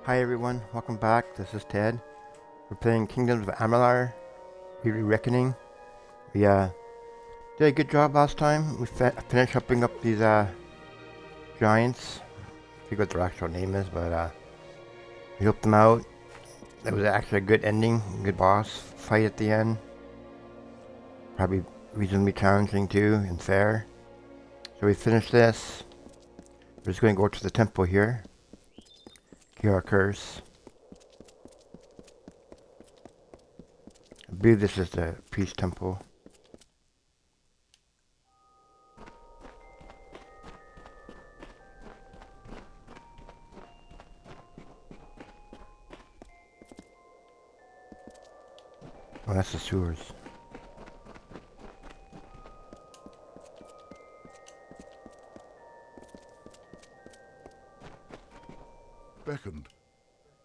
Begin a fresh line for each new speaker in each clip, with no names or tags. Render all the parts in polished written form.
Hi everyone, welcome back. This is Ted. We're playing Kingdoms of Amalur, ReReckoning. We did a good job last time. We finished helping up these giants. I forget what their actual name is, but we helped them out. It was actually a good ending, good boss fight at the end. Probably reasonably challenging too and fair. So we finished this. We're just going to go to the temple here. Cure our curse. I believe this is the priest temple. Oh, that's the sewers.
Beckoned.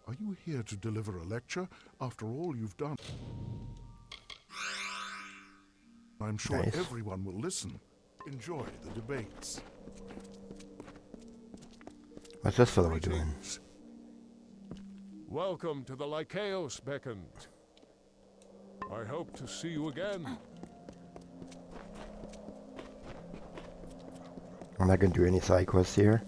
Are you here to deliver a lecture after all you've done? I'm sure
Nice.
everyone will listen. Enjoy the debates.
What's this fellow doing?
Greetings. Welcome to the Lycaos, Beckoned. I hope to see you again.
I'm not going to do any side quests here.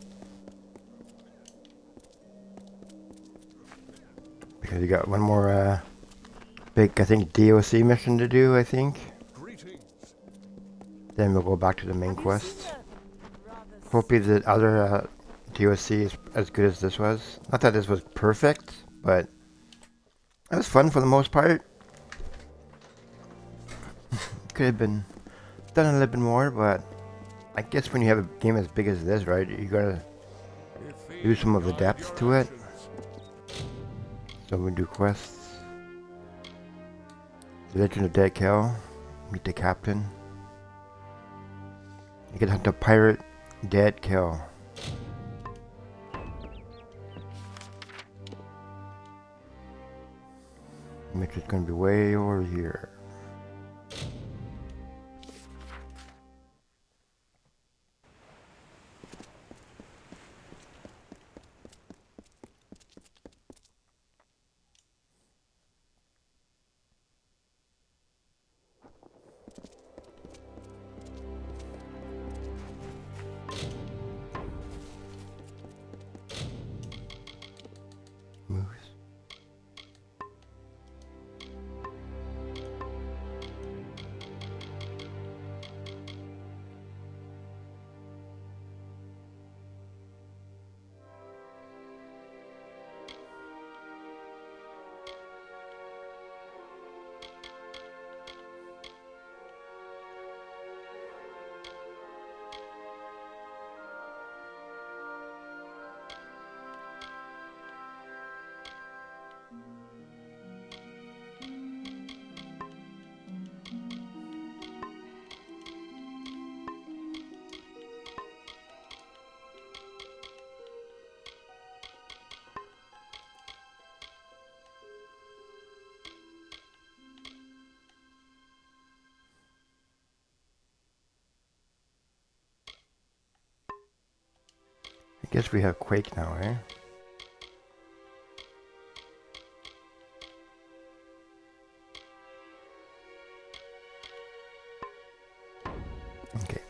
Because we got one more big, I think, DLC mission to do, I think.
Greetings.
Then we'll go back to the main quests. Hopefully the other DLC is as good as this was. Not that this was perfect, but it was fun for the most part. Could have been done a little bit more, but I guess when you have a game as big as this, right, you gotta do some of the depth to it. So we do quests. The Legend of Dead Kel. Meet the captain. You can hunt a pirate Dead Kel. Which is gonna be way over here. Moose. I guess we have Quake now, eh? Okay.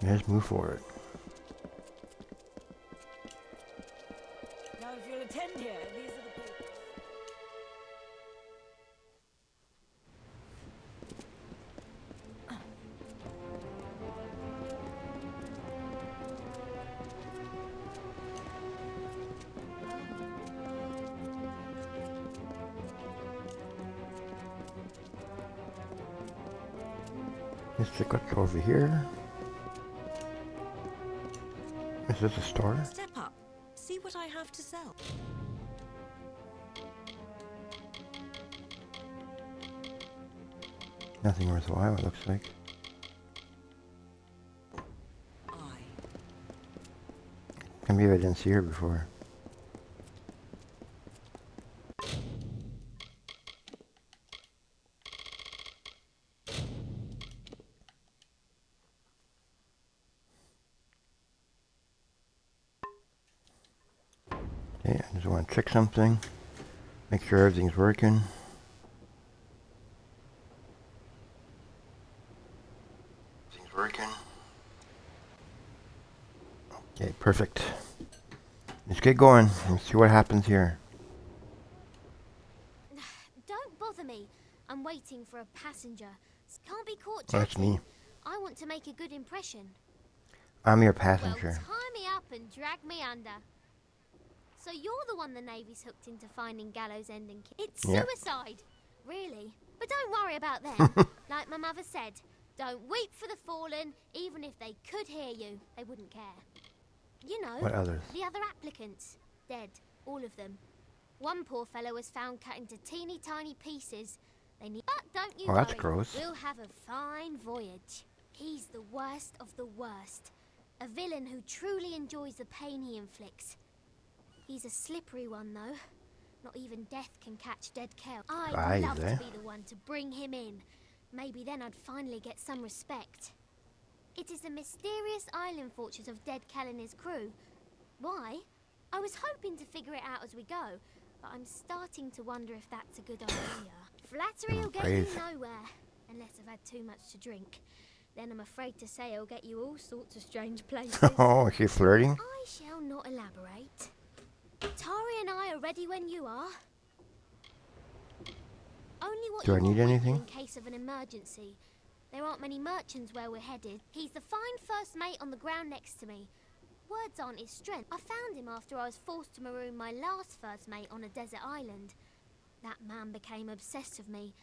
Let's move forward.
Now, if you'll attend here, these are the papers.
Let's check what's over here. Is this a store?
Step up. See what I have to sell.
Nothing worthwhile, it looks like. Can't believe I didn't see her before. Okay, I just want to check something. Make sure everything's working. Everything's working. Okay, perfect. Let's get going and see what happens here.
Don't bother me. I'm waiting for a passenger. Can't be caught
Oh, that's
chatting.
me.
I want to make a good impression.
I'm your
Well,
passenger.
tie me up and drag me under. So you're the one the Navy's hooked into finding Gallows End and It's
Yeah.
suicide. Really? But don't worry about them. Like my mother said, don't weep for the fallen. Even if they could hear you, they wouldn't care. You know,
What others?
the other applicants. Dead. All of them. One poor fellow was found cut into teeny tiny pieces. They need. But don't you
Oh, that's
worry.
gross.
We'll have a fine voyage. He's the worst of the worst. A villain who truly enjoys the pain he inflicts. He's a slippery one, though. Not even death can catch dead Kel. I'd love to be the one to bring him in. Maybe then I'd finally get some respect. It is the mysterious island fortress of Dead Kel and his crew. Why? I was hoping to figure it out as we go, but I'm starting to wonder if that's a good idea. Flattery will get you nowhere, unless I've had too much to drink. Then I'm afraid to say it'll get you all sorts of strange places.
Oh, is she flirting?
I shall not elaborate. Tari and I are ready when you are. Only what
Do
you
I need
want with you
anything?
in case of an emergency. There aren't many merchants where we're headed. He's the fine first mate on the ground next to me. Words aren't his strength. I found him after I was forced to maroon my last first mate on a desert island. That man became obsessed with me,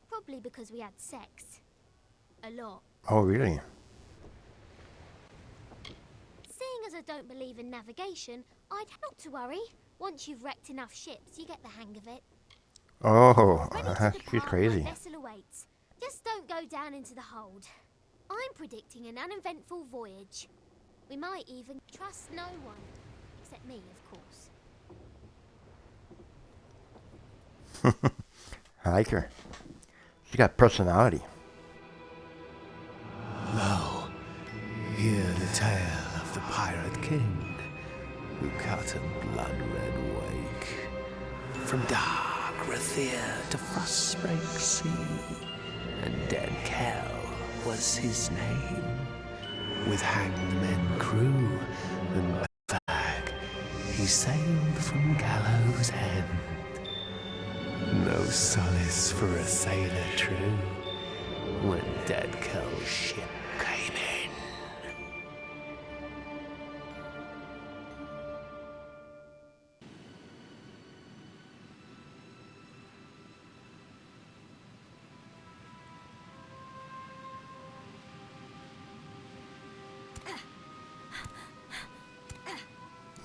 probably because we had sex. A lot.
Oh, really?
Seeing as I don't believe in navigation, I'd not to worry. Once you've wrecked enough ships, you get the hang of it.
Oh,
Ready to
she's
depart,
crazy.
my vessel awaits. Just don't go down into the hold. I'm predicting an uneventful voyage. We might even trust no one, except me, of course.
I like her. She got personality.
Lo, hear the tale of the pirate king who cut a blood-red wake from dark Rathir to frostbreak sea, and Dead Kel was his name. With hanged men crew and flag, he sailed from Gallows End. No solace for a sailor true when Dead Kel's ship came in.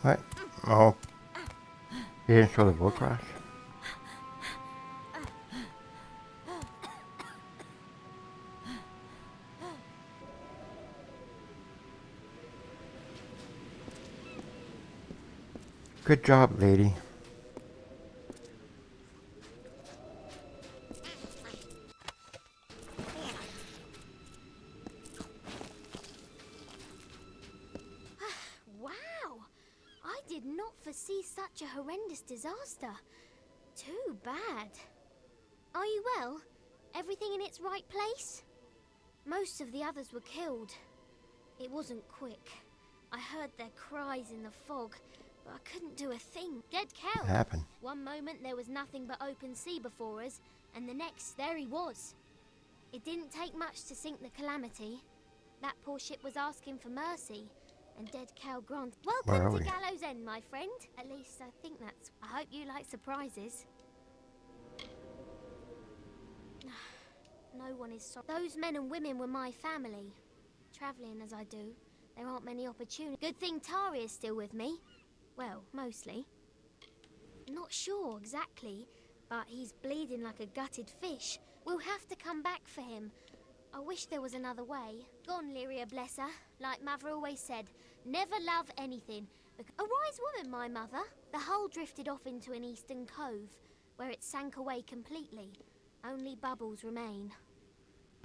What? Oh. You didn't show the boat crash? Good job, lady.
Wow! I did not foresee such a horrendous disaster. Too bad. Are you well? Everything in its right place? Most of the others were killed. It wasn't quick. I heard their cries in the fog, but I couldn't do a thing. Dead Kel.
What happened?
One moment there was nothing but open sea before us, and the next there he was. It didn't take much to sink the Calamity. That poor ship was asking for mercy, and Dead Kel granted.
Where are
Welcome to
we?
Gallows End, my friend. At least I think that's. I hope you like surprises. No one is sorry. Those men and women were my family. Travelling as I do, there aren't many opportunities. Good thing Tari is still with me. Well, mostly. Not sure exactly, but he's bleeding like a gutted fish. We'll have to come back for him. I wish there was another way. Gone, Lyria, bless her. Like Mother always said, never love anything. A wise woman, my mother. The hull drifted off into an eastern cove, where it sank away completely. Only bubbles remain.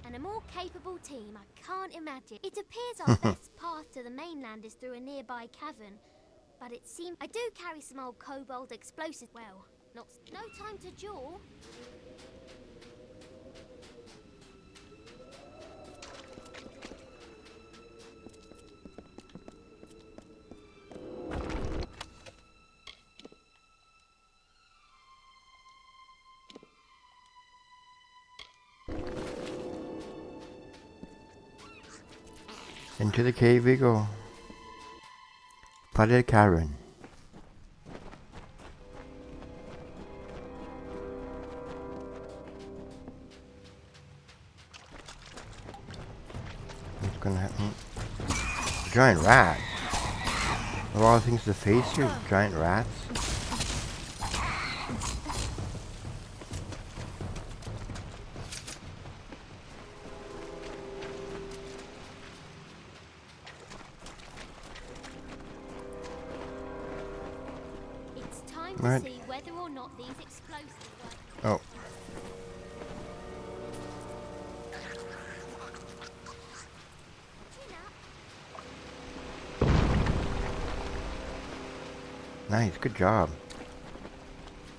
And a more capable team I can't imagine. It appears our best path to the mainland is through a nearby cavern. but it seems I do carry some old kobold explosives. Well, no time to jaw.
Into the cave we go. Flooded cavern. What's gonna happen? Giant rat. Of all things to face here, giant rats.
It's time
Right.
to see whether or not these explosives work.
Oh. Nice, good job.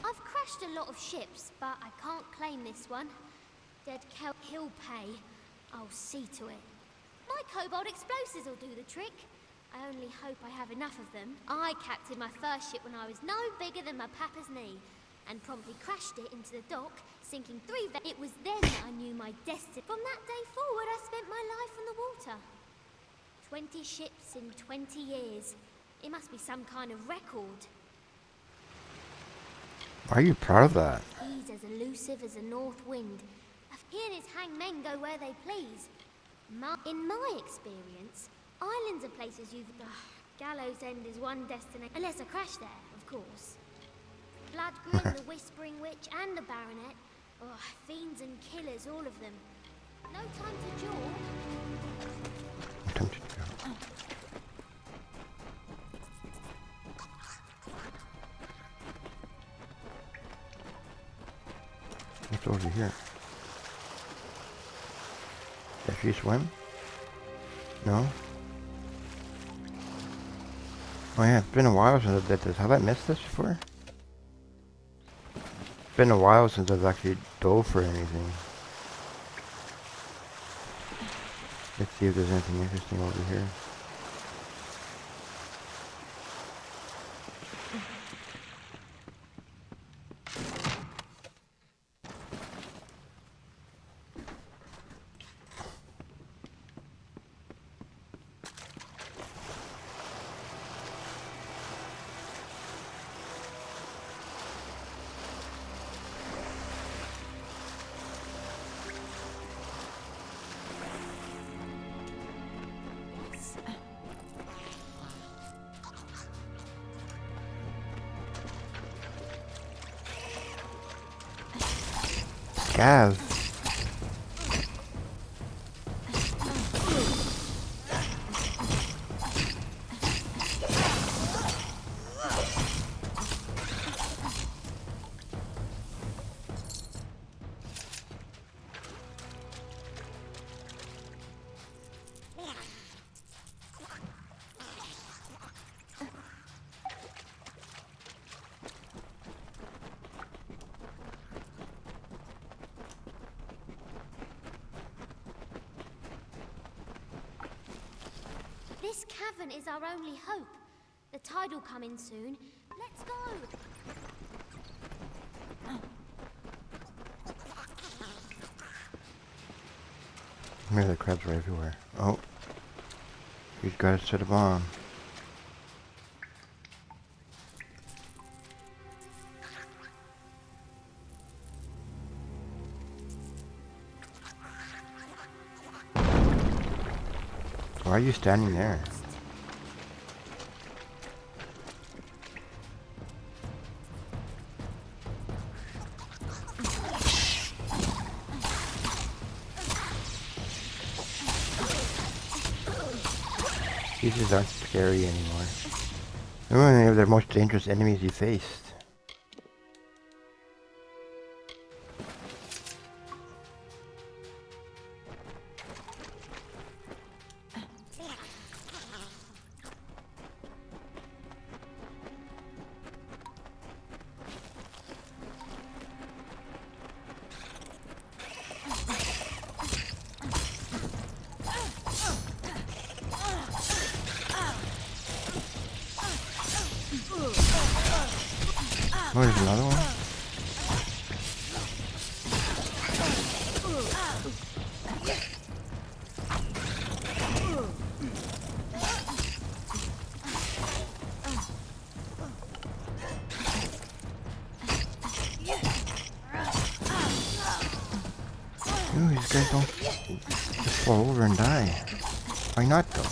I've crashed a lot of ships, but I can't claim this one. Dead Kel, he'll pay. I'll see to it. My kobold explosives will do the trick. I only hope I have enough of them. I captained my first ship when I was no bigger than my papa's knee, and promptly crashed it into the dock, sinking 3 It was then that I knew my destiny. From that day forward, I spent my life on the water. 20 ships in 20 years. It must be some kind of record.
Why are you proud of that?
He's as elusive as a north wind. He and his hangmen go where they please. In my experience, islands are places you've... Gallows End is one destination. Unless I crash there, of course. Bloodgrim, the Whispering Witch, and the Baronet. Oh, fiends and killers, all of them. No time to jaw.
Time to go. What's over here? Does she swim? No? Oh yeah, it's been a while since I did this. Have I missed this before? It's been a while since I've actually dove for anything. Let's see if there's anything interesting over here. Gav.
This cavern is our only hope. The tide will come in soon. Let's go!
Maybe the crabs are everywhere. Oh. He's got to set a bomb. Why are you standing there? These aren't scary anymore. They're the most dangerous enemies you faced. Oh, there's another one? Ooh, these guys don't just fall over and die. Why not though?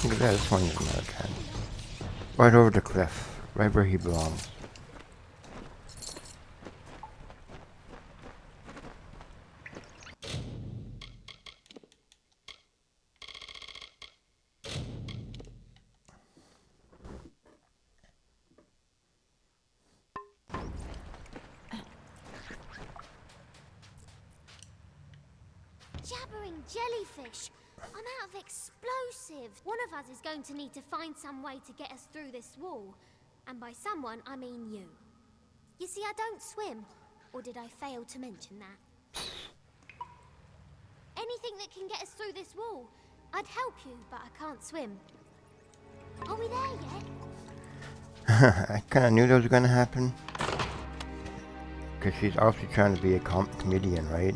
Look at that, this one is another can. Right over the cliff, right where he belongs.
Jabbering jellyfish! I'm out of explosives! One of us is going to need to find some way to get us through this wall. And by someone, I mean you. You see, I don't swim. Or did I fail to mention that? Anything that can get us through this wall. I'd help you, but I can't swim. Are we there yet?
I kinda knew that was gonna happen. Because she's obviously trying to be a comedian, right?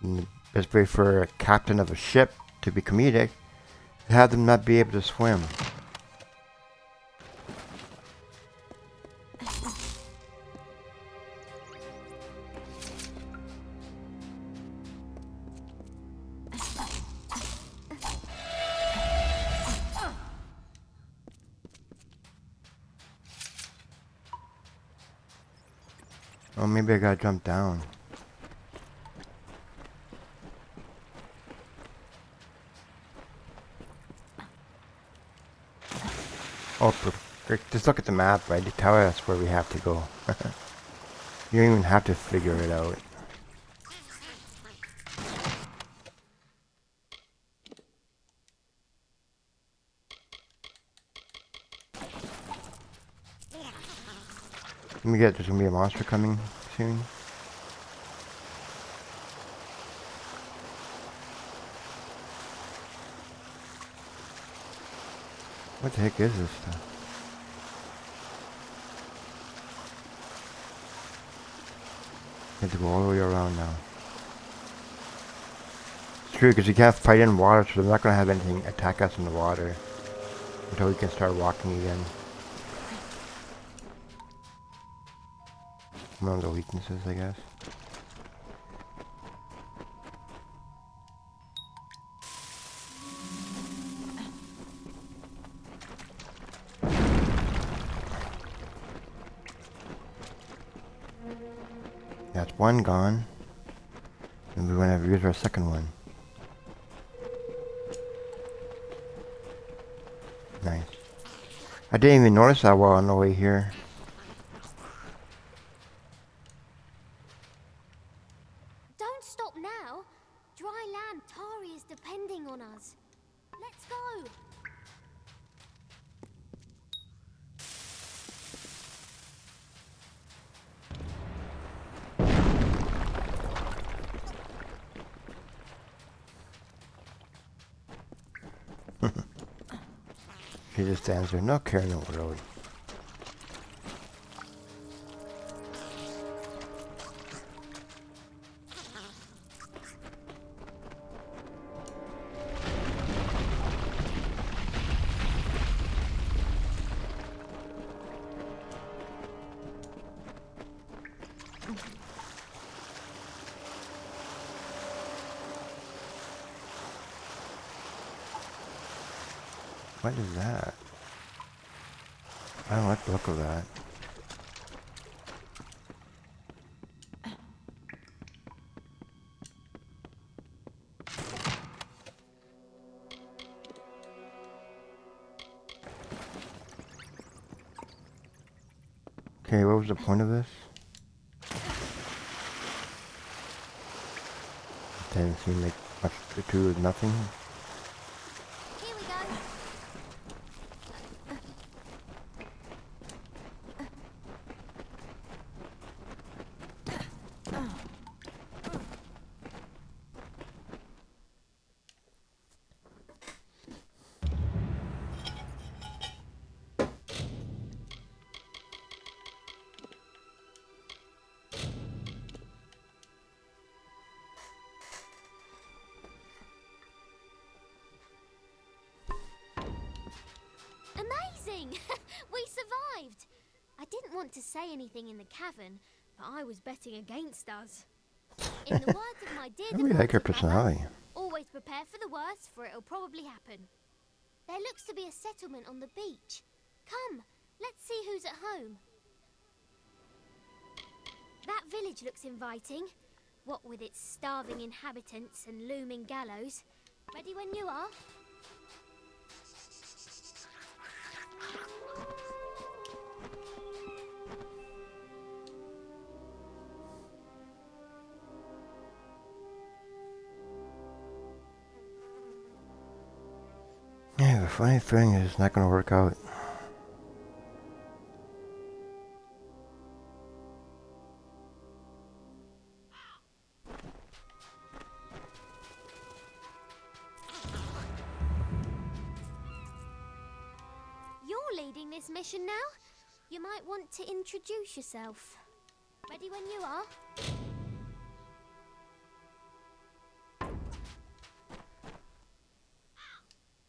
And the best way for a captain of a ship to be comedic is have them not be able to swim. Oh, maybe I gotta jump down. Oh, just look at the map, right? They tell us where we have to go. You don't even have to figure it out. Let me get, there's gonna be a monster coming soon. What the heck is this stuff? I have to go all the way around now. It's true, because you can't fight in water, so they're not going to have anything attack us in the water until we can start walking again. One of the weaknesses, I guess. That's one gone. And we're going to have to use our second one. Nice. I didn't even notice that while on the way here.
Don't stop now. Dry land Tari is depending on us. Let's go.
She just stands there, no care in the world. What is that? I don't like the look of that. Okay, what was the point of this? It didn't seem like much to do with nothing.
Here we go. amazing! We survived! I didn't want to say anything in the cavern, but I was betting against us. In the words of my dear
I really like her
departed mother,
personality.
always prepare for the worst, for it'll probably happen. There looks to be a settlement on the beach. Come, let's see who's at home. That village looks inviting. What with its starving inhabitants and looming gallows. Ready when you are.
Yeah, the funny thing is it's not going to work out.
You're leading this mission now. You might want to introduce yourself. Ready when you are.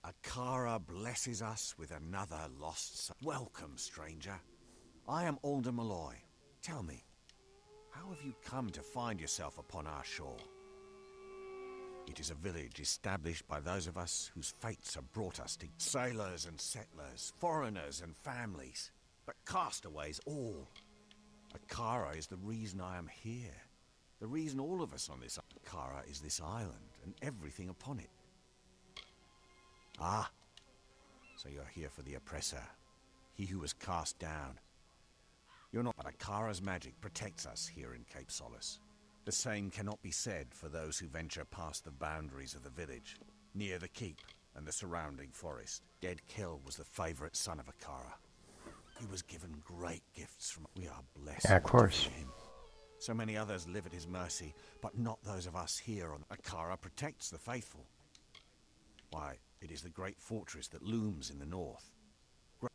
Akara blesses us with another lost son. Welcome, stranger. I am Alder Malloy. Tell me, how have you come to find yourself upon our shore? It is a village established by those of us whose fates have brought us to sailors and settlers, foreigners and families, but castaways all. Akara is the reason I am here. The reason all of us on this Akara is this island and everything upon it. Ah, so you're here for the oppressor, he who was cast down. You're not, but Akara's magic protects us here in Cape Solace. The same cannot be said for those who venture past the boundaries of the village, near the keep and the surrounding forest. Dead Kill was the favorite son of Akara. He was given great gifts from... We are blessed.
Yeah, of course.
to him. So many others live at his mercy, but not those of us here on... Akara protects the faithful. Why, it is the great fortress that looms in the north.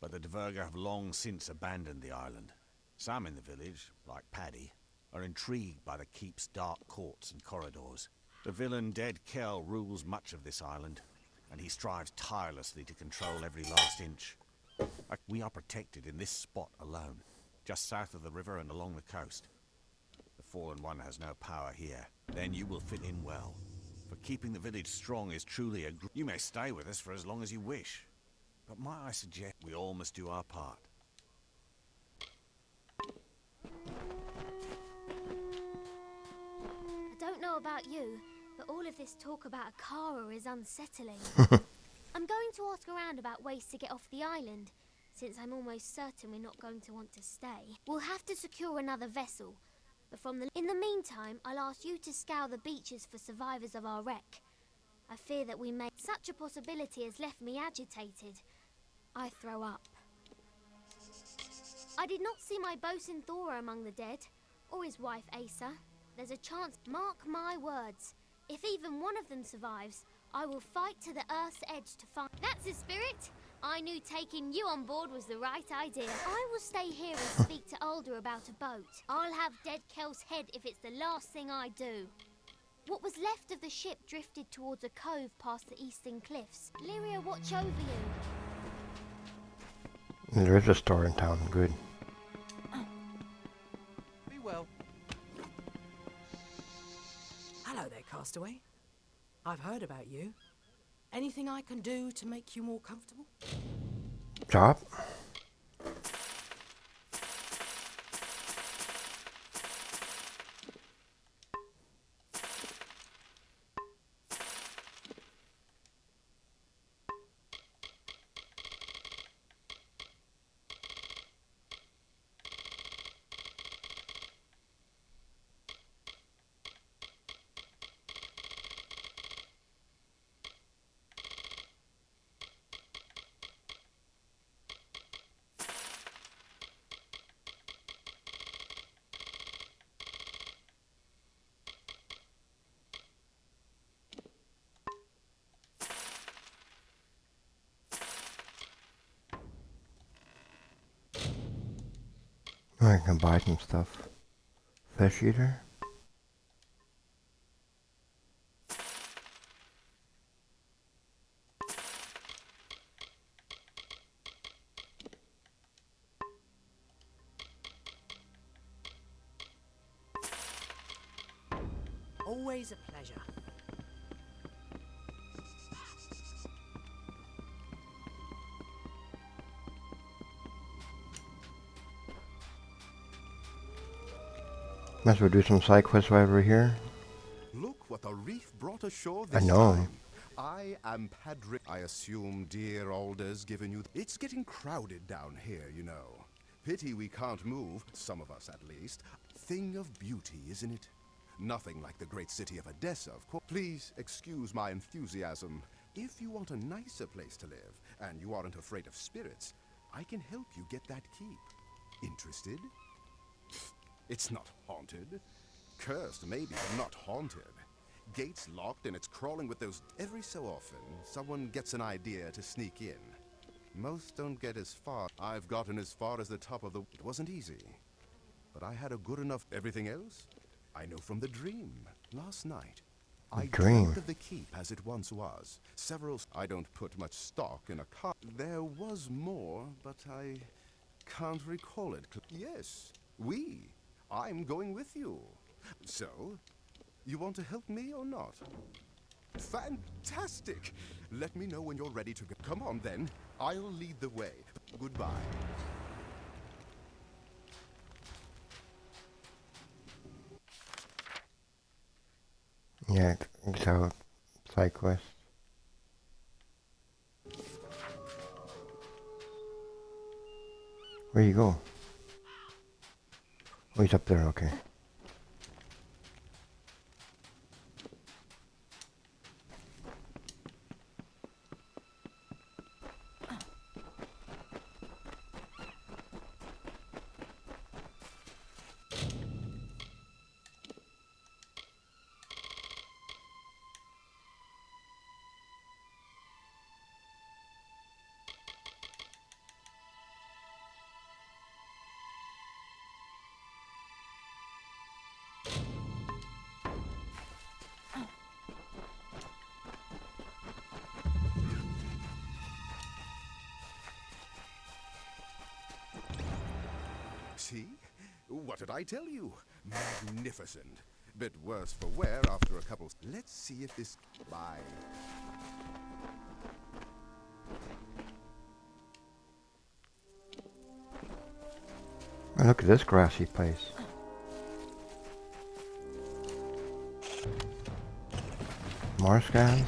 But the Dverga have long since abandoned the island. Some in the village, like Paddy, are intrigued by the keep's dark courts and corridors. The villain Dead Kell rules much of this island, and he strives tirelessly to control every last inch. We are protected in this spot alone, just south of the river and along the coast. The Fallen One has no power here. Then you will fit in well. For keeping the village strong is truly a... You may stay with us for as long as you wish. But might I suggest we all must do our part.
I don't know about you, but all of this talk about Akara is unsettling. I'm going to ask around about ways to get off the island, since I'm almost certain we're not going to want to stay. We'll have to secure another vessel, but in the meantime, I'll ask you to scour the beaches for survivors of our wreck. I fear that we may... Such a possibility has left me agitated. I throw up. I did not see my bosun Thora among the dead, or his wife Asa. There's a chance, mark my words, if even one of them survives, I will fight to the Earth's edge to find... That's the spirit! I knew taking you on board was the right idea. I will stay here and speak to Alder about a boat. I'll have Dead Kell's head if it's the last thing I do. What was left of the ship drifted towards a cove past the eastern cliffs. Lyria, watch over you.
There is a store in town. Good.
Be well. Hello there, Castaway. I've heard about you. Anything I can do to make you more comfortable?
Job? I can buy some stuff. Fish eater.
Always a pleasure.
Might as well do some side quests while we're here.
Look what the reef brought ashore
I
this
know.
time. I am Padre. I assume dear Alder's given you. It's getting crowded down here, you know. Pity we can't move, some of us at least. Thing of beauty, isn't it? Nothing like the great city of Odessa, of course. Please excuse my enthusiasm. If you want a nicer place to live, and you aren't afraid of spirits, I can help you get that keep. Interested? It's not haunted. Cursed, maybe, but not haunted. Gates locked and it's crawling with those. Every so often, someone gets an idea to sneak in. Most don't get as far. I've gotten as far as the top of the. It wasn't easy. But I had a good enough. Everything else? I know from the dream. Last night. I dreamed of the keep as it once was. Several. I don't put much stock in a car. There was more, but I can't recall it. Yes, we. I'm going with you. So, you want to help me or not? Fantastic! Let me know when you're ready to go. Come on then. I'll lead the way. Goodbye.
Yeah, so side quest. Where you go? Oh, he's up there, okay.
See? What did I tell you? Magnificent. Bit worse for wear after a couple. Let's see if this. Bye.
Oh, look at this grassy place. More scans?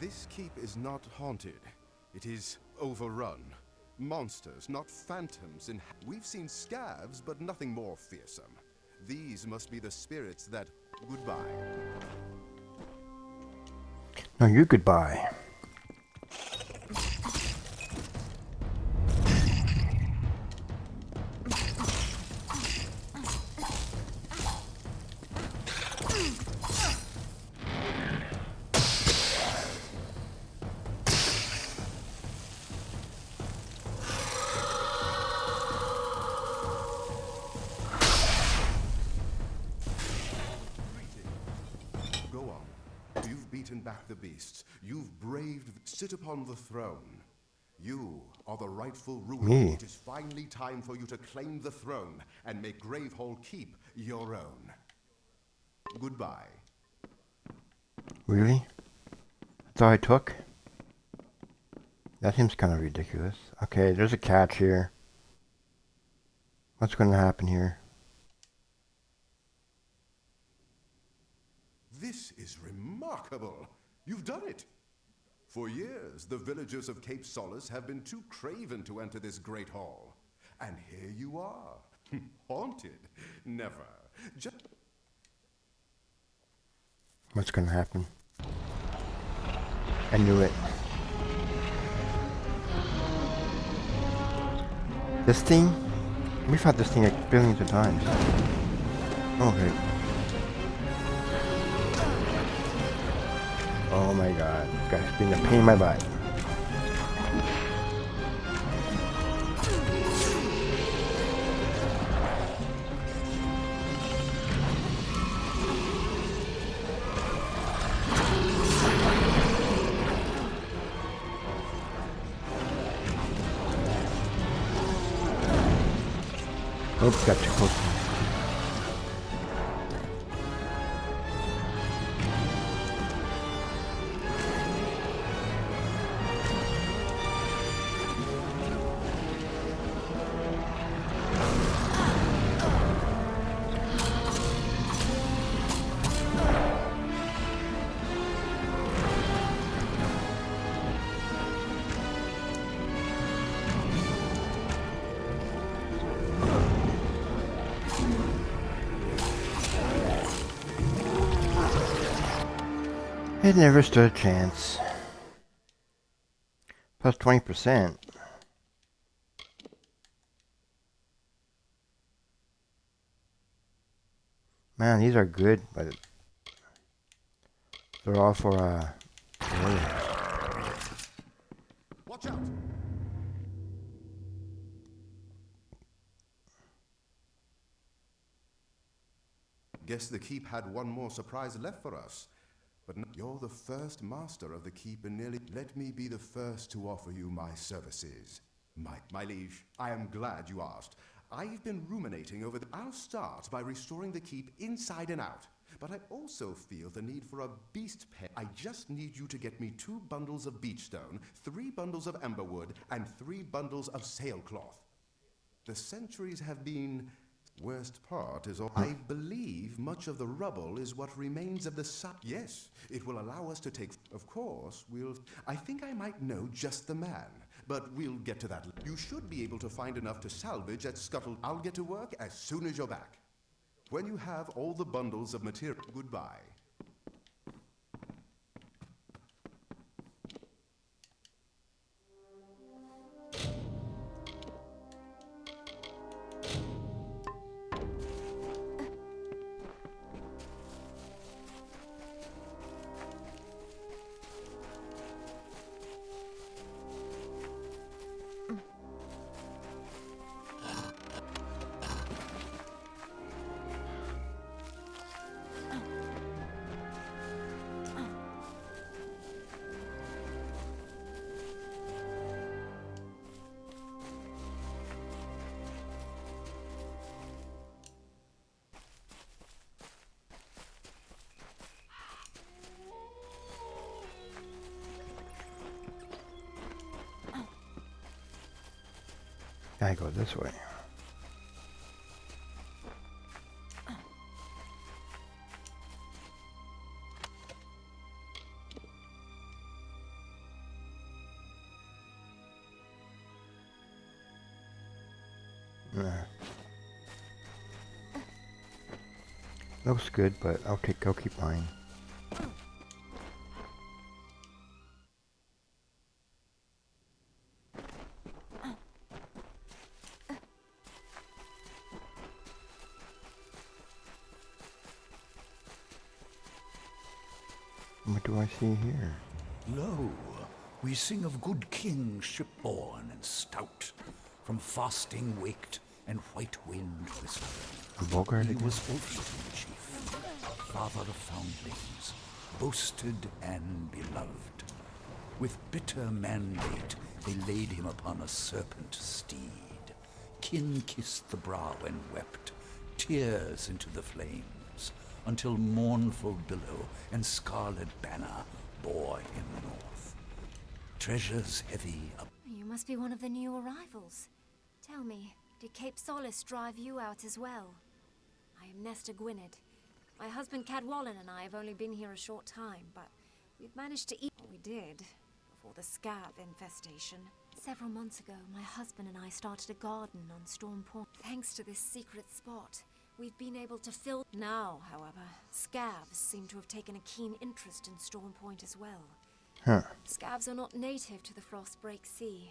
This keep is not haunted. It is overrun. Monsters, not phantoms. We've seen scavs, but nothing more fearsome. These must be the spirits that. Goodbye.
No, you goodbye.
Back the beasts. You've braved. Sit upon the throne. You are the rightful ruler.
Me?
It is finally time for you to claim the throne and make Gravehall Keep your own. Goodbye.
Really? That's all I took? That seems kind of ridiculous. Okay, there's a catch here. What's going to happen here?
This is remarkable. You've done it. For years, the villagers of Cape Solace have been too craven to enter this great hall. And here you are. Haunted. Never. Just...
What's gonna happen? I knew it. This thing? We've had this thing like billions of times. Okay. Oh my god. This guy's being a pain in my butt. Oops, got too close to me. It never stood a chance. Plus 20%. Man, these are good, but they're all for
Watch out! Guess the keep had one more surprise left for us. But you're the first master of the keep and nearly... Let me be the first to offer you my services. My liege, I am glad you asked. I've been ruminating over I'll start by restoring the keep inside and out. But I also feel the need for a beast pet. I just need you to get me 2 bundles of beachstone, 3 bundles of emberwood, and 3 bundles of sailcloth. The centuries have been... Worst part is, I believe much of the rubble is what remains of the Yes, it will allow us to take... Of course, I think I might know just the man, but we'll get to that. You should be able to find enough to salvage at Scuttle. I'll get to work as soon as you're back. When you have all the bundles of material... Goodbye.
I go this way. Looks good, but I'll keep mine. What do I see here?
Lo, we sing of good kings shipborne and stout, from fasting waked and white wind whispered.
Bogart
He
again?
was Ulfson chief, father of foundlings, boasted and beloved. With bitter mandate they laid him upon a serpent steed. Kin kissed the brow and wept, tears into the flames, until mournful billow and scarlet banner bore him north. Treasures heavy up.
You must be one of the new arrivals. Tell me, did Cape Solace drive you out as well? I am Nesta Gwynedd. My husband Cadwallon and I have only been here a short time, but we've managed to eat what we did before the scab infestation.
Several months ago, my husband and I started a garden on Storm Point. Thanks to this secret spot, we've been able to fill... Now, however, scavs seem to have taken a keen interest in Storm Point as well.
Huh.
Scavs are not native to the Frostbreak Sea.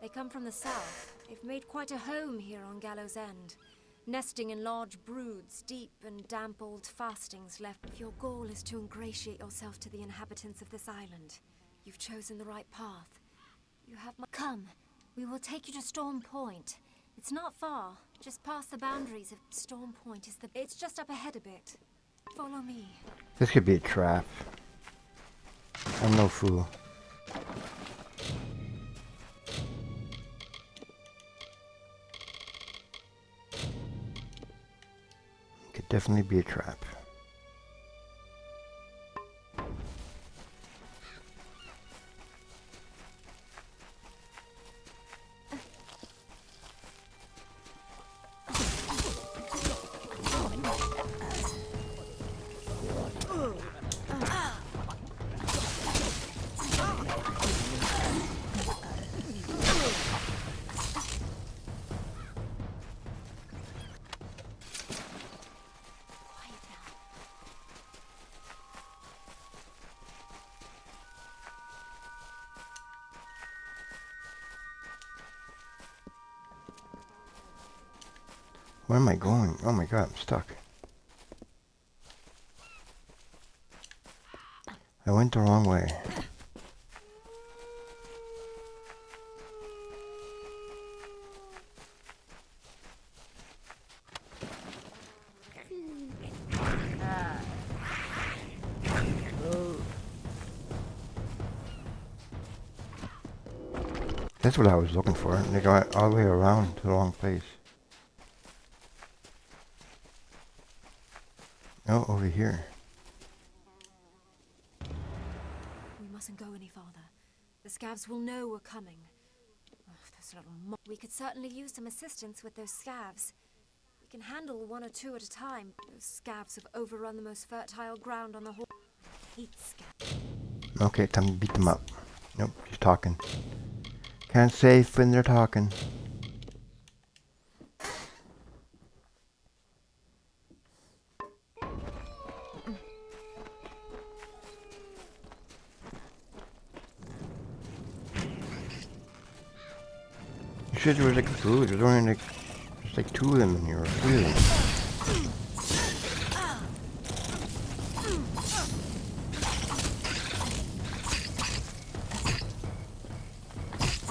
They come from the south. They've made quite a home here on Gallows End, nesting in large broods, deep and damp old fastings left. If your goal is to ingratiate yourself to the inhabitants of this island, you've chosen the right path. You have my... Come, we will take you to Storm Point. It's not far, just past the boundaries of Storm Point is the... It's just up ahead a bit. Follow me.
This could be a trap. I'm no fool. Could definitely be a trap. Where am I going? Oh my god, I'm stuck. I went the wrong way. That's what I was looking for. They got all the way around to the wrong place. Oh, over here.
We mustn't go any farther. The scavs will know we're coming. Oh, those little we could certainly use some assistance with those scavs. We can handle one or two at a time. Those scavs have overrun the most fertile ground on the whole... Hate scavs.
Okay, time to beat them up. Nope, she's talking. Can't save when they're talking. You said there was like food. There's only like 2 of them in here, or 3 of them.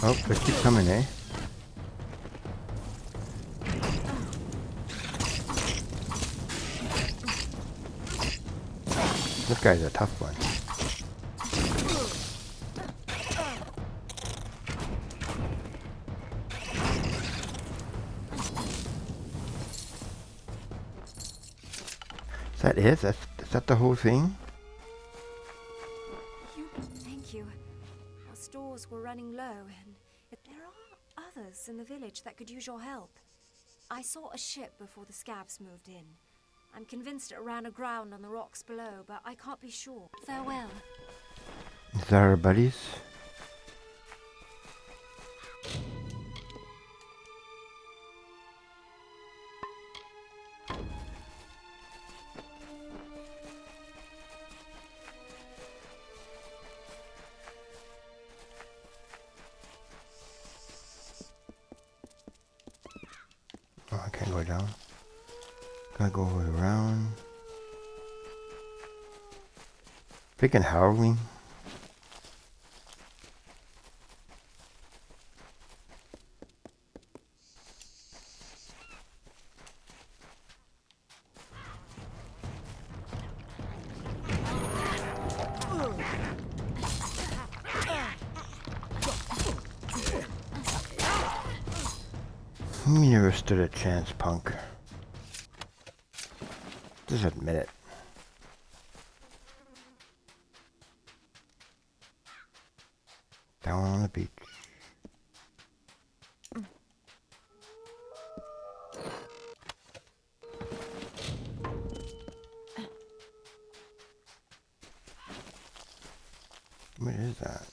Oh, they keep coming, eh? This guy's a tough one. Is that it? Is that the whole thing?
Thank you. Our stores were running low, and there are others in the village that could use your help. I saw a ship before the scavs moved in. I'm convinced it ran aground on the rocks below, but I can't be sure. Farewell.
Is that our buddies? Oh, I can't go down. Gotta go around. Freaking Halloween. You never stood a chance, punk. Just admit it. Down on the beach. What is that?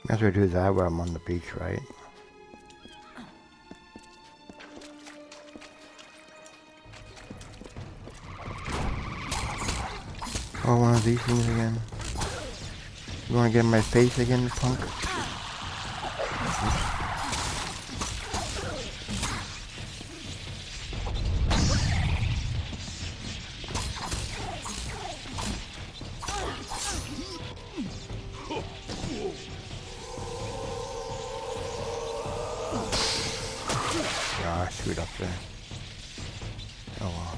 Might as well do that while I'm on the beach, right? Oh, one of these things again. You wanna get in my face again, punk? Ah, I screwed up there. Oh well.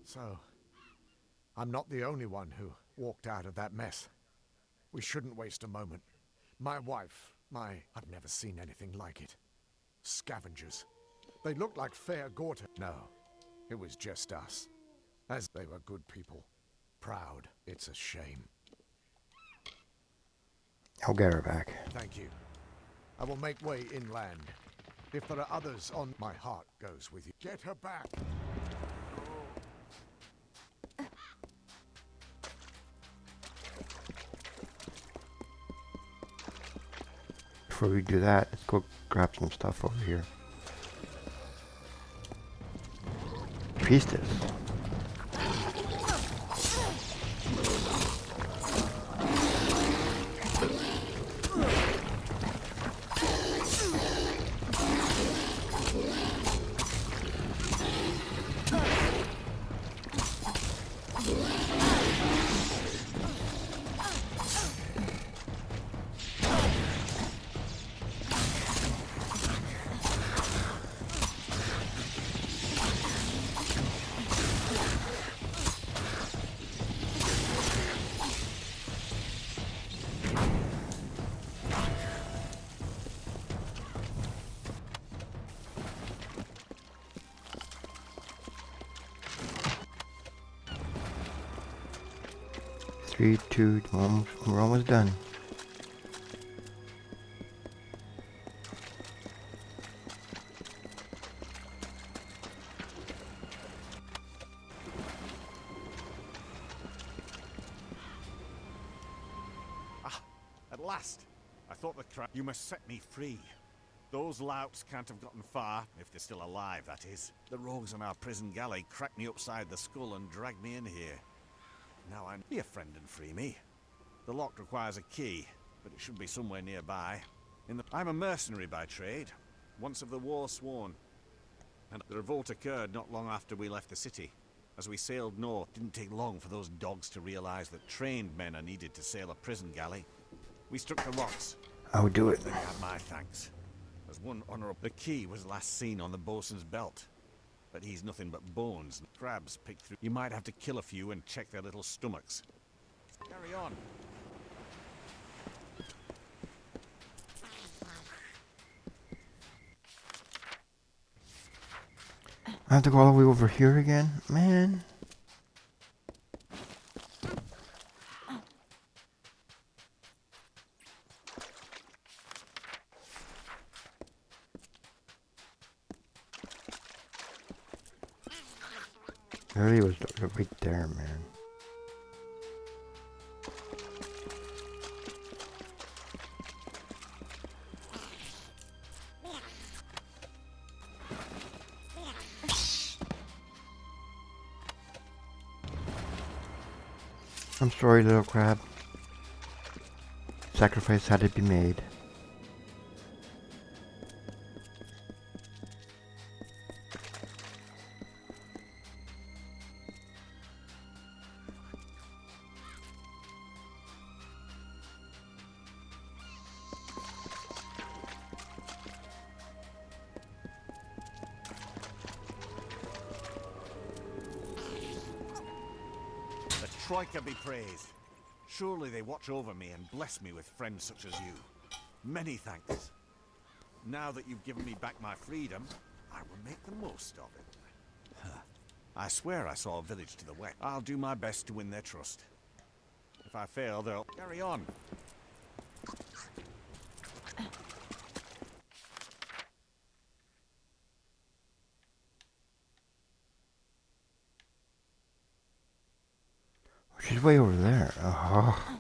So, I'm not the only one who walked out of that mess. We shouldn't waste a moment. My wife, I've never seen anything like it. Scavengers. They looked like fair Gorta. No, it was just us. As they were good people. Proud. It's a shame.
I'll get her back.
Thank you. I will make way inland. If there are others on, my heart goes with you. Get her back!
Before we do that, let's go grab some stuff over here. Priestess. Three, two, we're almost done.
Ah, at last! I thought the crap. You must set me free. Those louts can't have gotten far, if they're still alive, that is. The rogues on our prison galley cracked me upside the skull and dragged me in here. Now I'm be a friend and free me. The lock requires a key, but it should be somewhere nearby. I'm a mercenary by trade, once of the war sworn. And the revolt occurred not long after we left the city. As we sailed north, it didn't take long for those dogs to realize that trained men are needed to sail a prison galley. We struck the rocks.
I would do it.
They had my thanks. As one honourable, the key was last seen on the bosun's belt. But he's nothing but bones. Crabs picked through. You might have to kill a few and check their little stomachs. Carry on.
I have to go all the way over here again? Man. It really was right there, man. I'm sorry, little crab. Sacrifice had to be made.
Troika be praised. Surely they watch over me and bless me with friends such as you. Many thanks. Now that you've given me back my freedom, I will make the most of it. I swear I saw a village to the west. I'll do my best to win their trust. If I fail, they'll carry on.
She's way over there. Oh.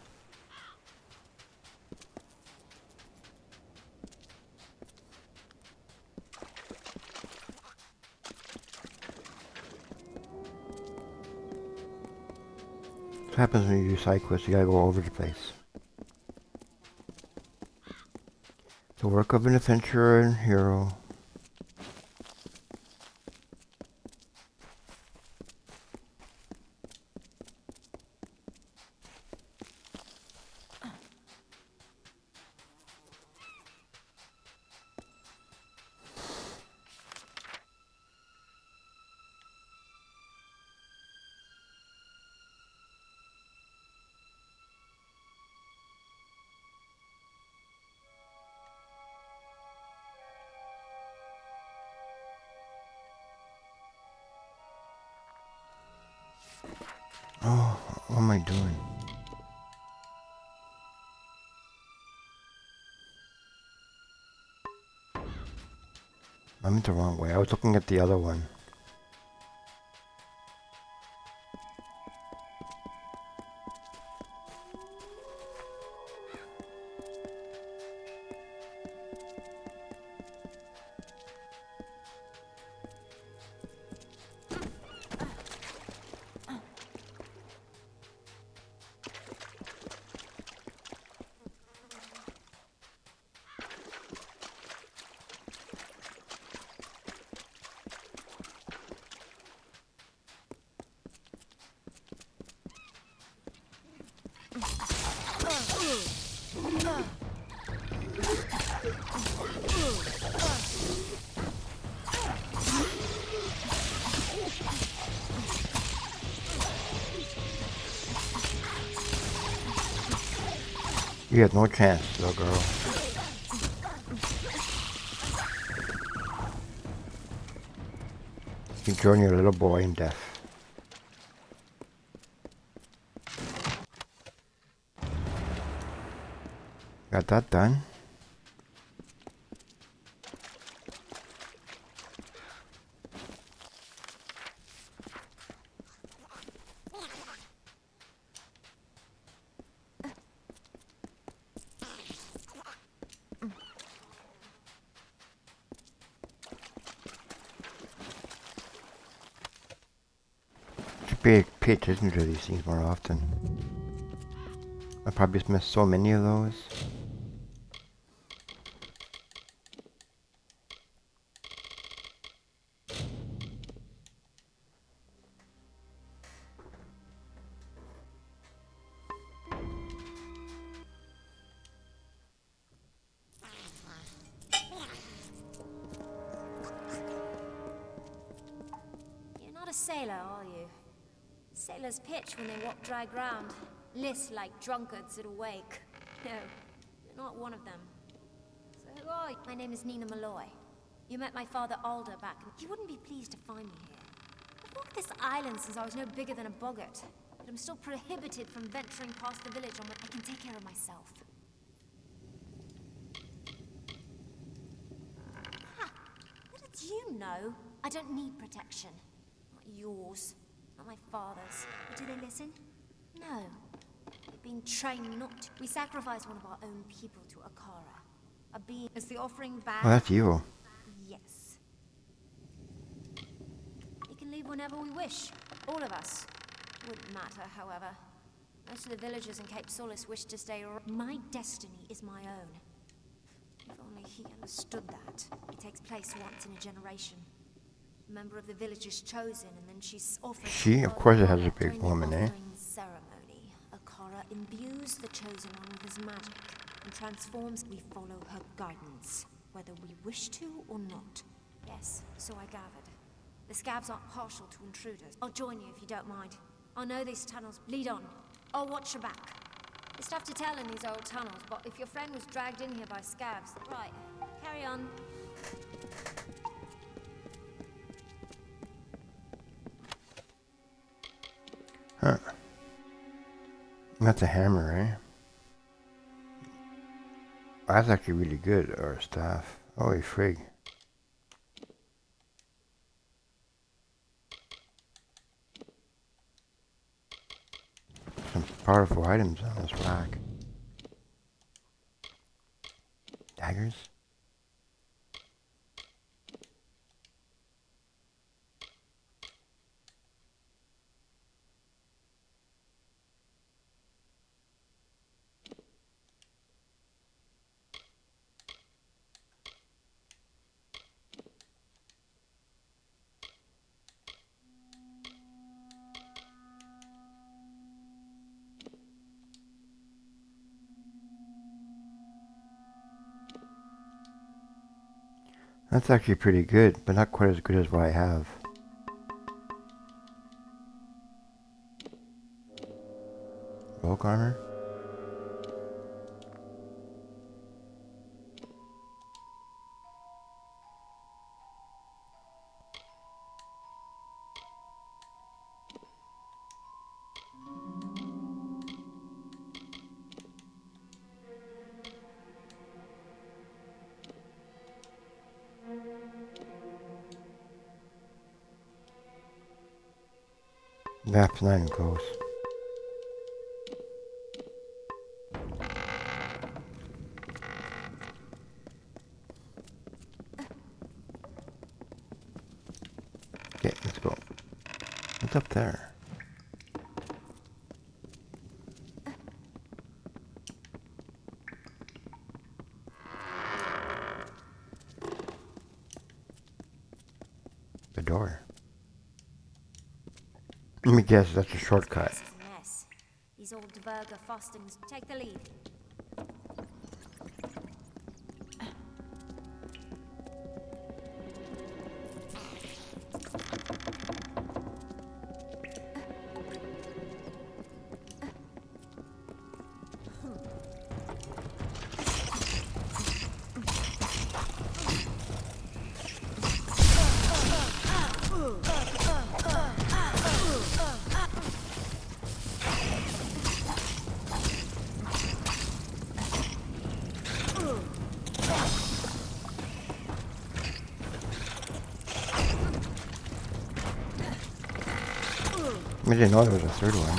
What happens when you do side quests? You gotta go all over the place. The work of an adventurer and hero. Oh, what am I doing? I went the wrong way. I was looking at the other one. You have no chance, little girl. You join your little boy in death. Got that done. Pay attention to these things more often. I probably missed so many of those.
You're not a sailor, are you? Sailors pitch when they walk dry ground, list like drunkards at a wake. No, you're not one of them. So who are you? My name is Nina Malloy. You met my father Alder back in... You wouldn't be pleased to find me here. I've walked this island since I was no bigger than a boggart, but I'm still prohibited from venturing past the village on which I can take care of myself. Ha! What did you know? I don't need protection. Not yours. Not my father's. But do they listen? No. They've been trained not to. We sacrifice one of our own people to Akara. A being as the offering back.
Oh, that's evil.
Yes. We can leave whenever we wish. All of us. Wouldn't matter, however. Most of the villagers in Cape Solace wish to stay. My destiny is my own. If only he understood that. It takes place once in a generation. A member of the village is chosen, and then she's offered.
She, of course, it has a big woman, eh?
Ceremony. Akara imbues the chosen one with his magic and transforms. We follow her guidance, whether we wish to or not. Yes, so I gathered. The scabs aren't partial to intruders. I'll join you if you don't mind. I know these tunnels. Lead on. I'll watch your back. There's stuff to tell in these old tunnels, but if your friend was dragged in here by scabs... Right, carry on.
Huh. That's a hammer, eh? That's actually really good, or a staff. Holy frig. Some powerful items on this rack. Daggers? That's actually pretty good, but not quite as good as what I have. Bulk armor? That's not even close. Okay, let's go. What's up there? The door. Let me guess, that's a shortcut.
This is a mess. These old Dverga fastings take the lead.
I didn't know there was a third one.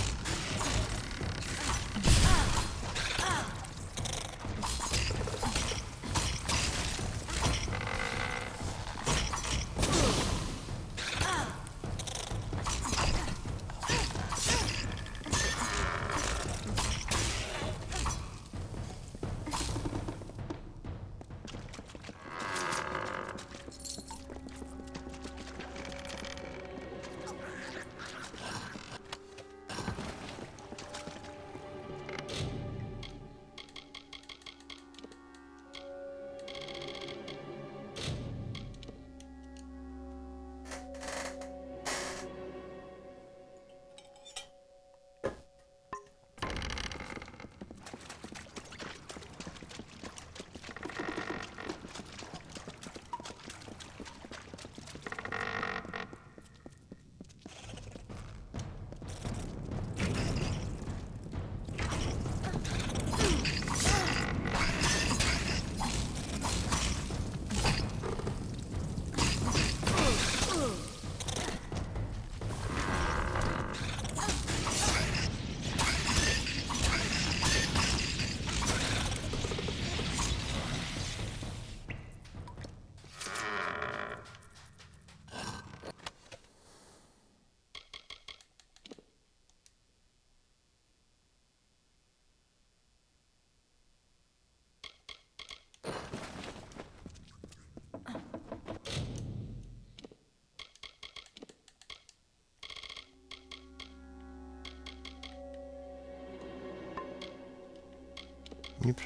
Oops.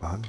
Bugs.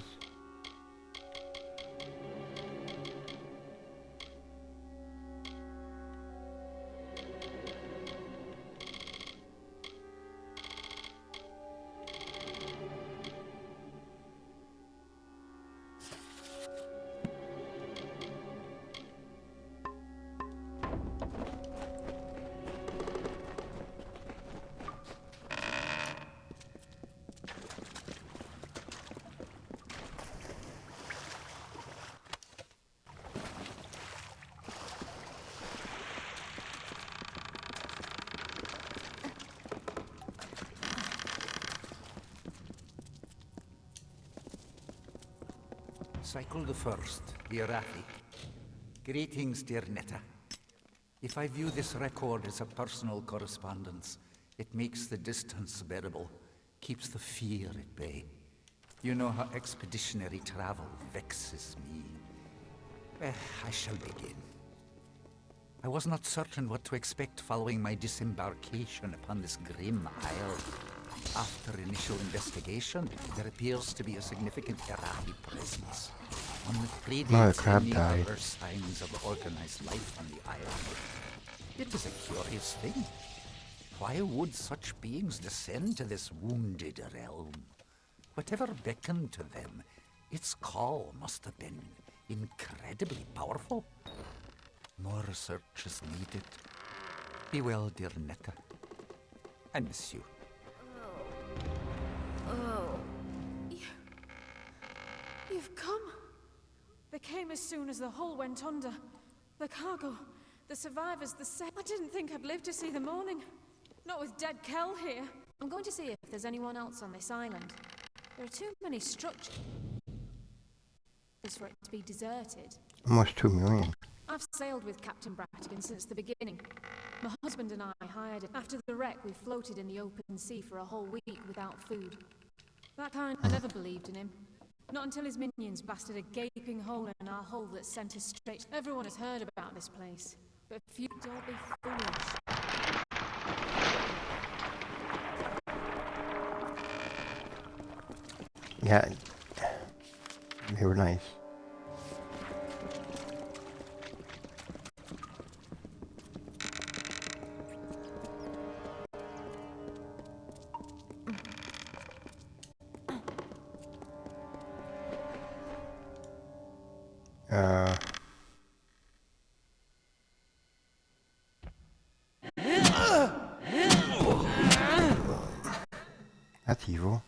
Cycle the first, the Arathi. Greetings, dear Netta. If I view this record as a personal correspondence, it makes the distance bearable, keeps the fear at bay. You know how expeditionary travel vexes me. I shall begin. I was not certain what to expect following my disembarkation upon this grim isle. After initial investigation, there appears to be a significant Arathi presence. One that predates any other signs of organized life on the island. It is a curious thing. Why would such beings descend to this wounded realm? Whatever beckoned to them, its call must have been incredibly powerful. More research is needed. Be well, dear Netta. I miss you.
Oh.
You've come? They came as soon as the hull went under. The cargo, the survivors, the set. I didn't think I'd live to see the morning. Not with dead Kel here. I'm going to see if there's anyone else on this island. There are too many structures for it to be deserted.
Almost 2 million.
I've sailed with Captain Brattigan since the beginning. My husband and I hired it. After the wreck, we floated in the open sea for a whole week without food. That kind, I never believed in him. Not until his minions blasted a gaping hole in our hull that sent us straight. Everyone has heard about this place, but few don't be foolish.
Yeah, they were nice. That's evil.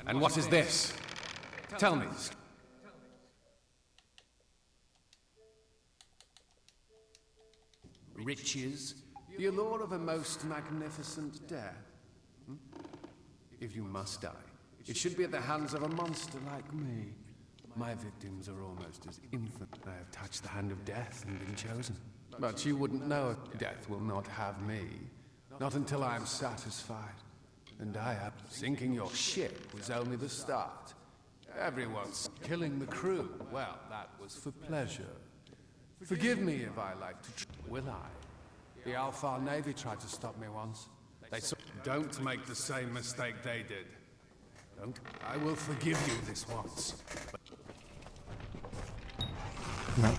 And what is this? Tell me. Riches, the allure of a most magnificent death. If you must die, it should be at the hands of a monster like me. My victims are almost as infant. I have touched the hand of death and been chosen. But you wouldn't know if death will not have me. Not until I am satisfied. And I am. Sinking your ship was only the start. Everyone's killing the crew. Well, that was for pleasure. Forgive me if I like to will I? The Alpha Navy tried to stop me once. They saw. Don't make the same mistake they did. Don't. I will forgive you this once.
No.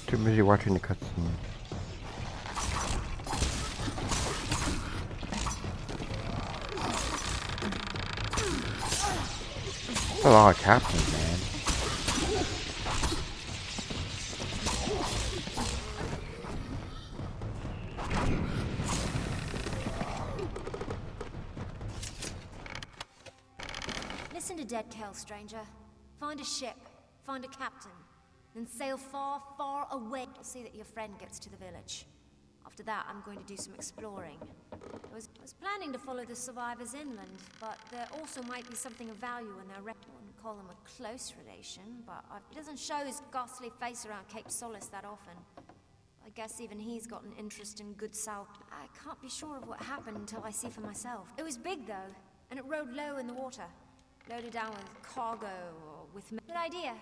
Too busy watching the cutscene. That's a lot of captains, man.
Listen to Dead Kel, stranger. Find a ship, find a captain, then sail far, far away. I'll see that your friend gets to the village. After that, I'm going to do some exploring. I was planning to follow the survivors inland, but there also might be something of value in their record. I wouldn't call him a close relation, but he doesn't show his ghastly face around Cape Solace that often. I guess even he's got an interest in good south. I can't be sure of what happened until I see for myself. It was big, though, and it rode low in the water. Loaded down with cargo or with... Good idea.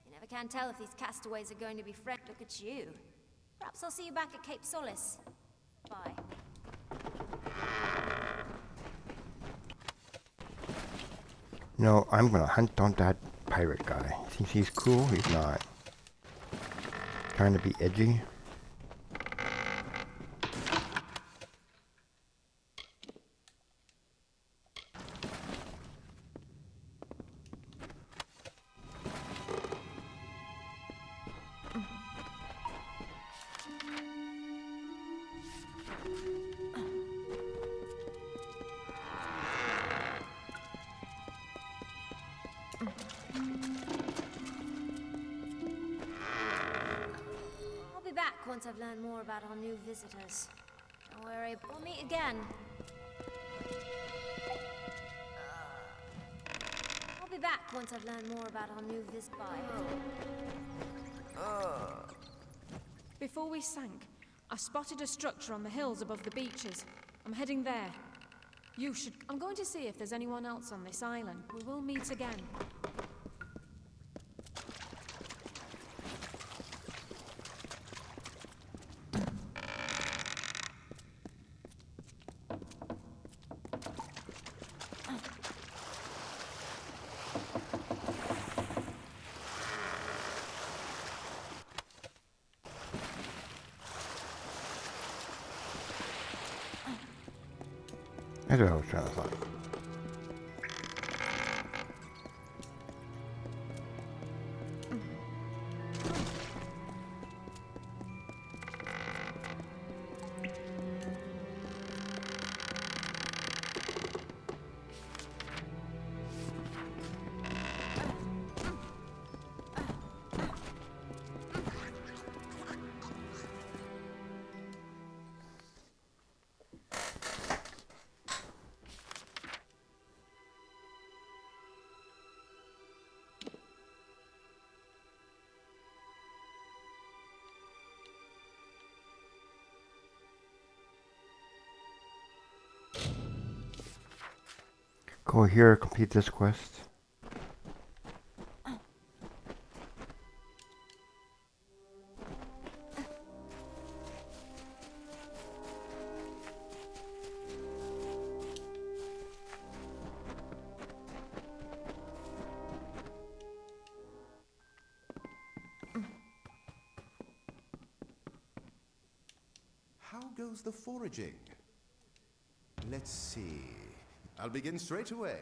You never can tell if these castaways are going to be friends. Look at you. Perhaps I'll see you back at Cape Solace. Bye.
No, I'm gonna hunt down that pirate guy. Thinks he's cool? He's not. Trying to be edgy.
I'll be back once I've learned more about our new visitors. Don't worry, we'll meet again. I'll be back once I've learned more about our new visit.
Before we sank, I spotted a structure on the hills above the beaches. I'm heading there. You should... I'm going to see if there's anyone else on this island. We will meet again.
That's what I was trying to find. Go here, complete this quest.
How goes the foraging? Let's see. I'll begin straight away.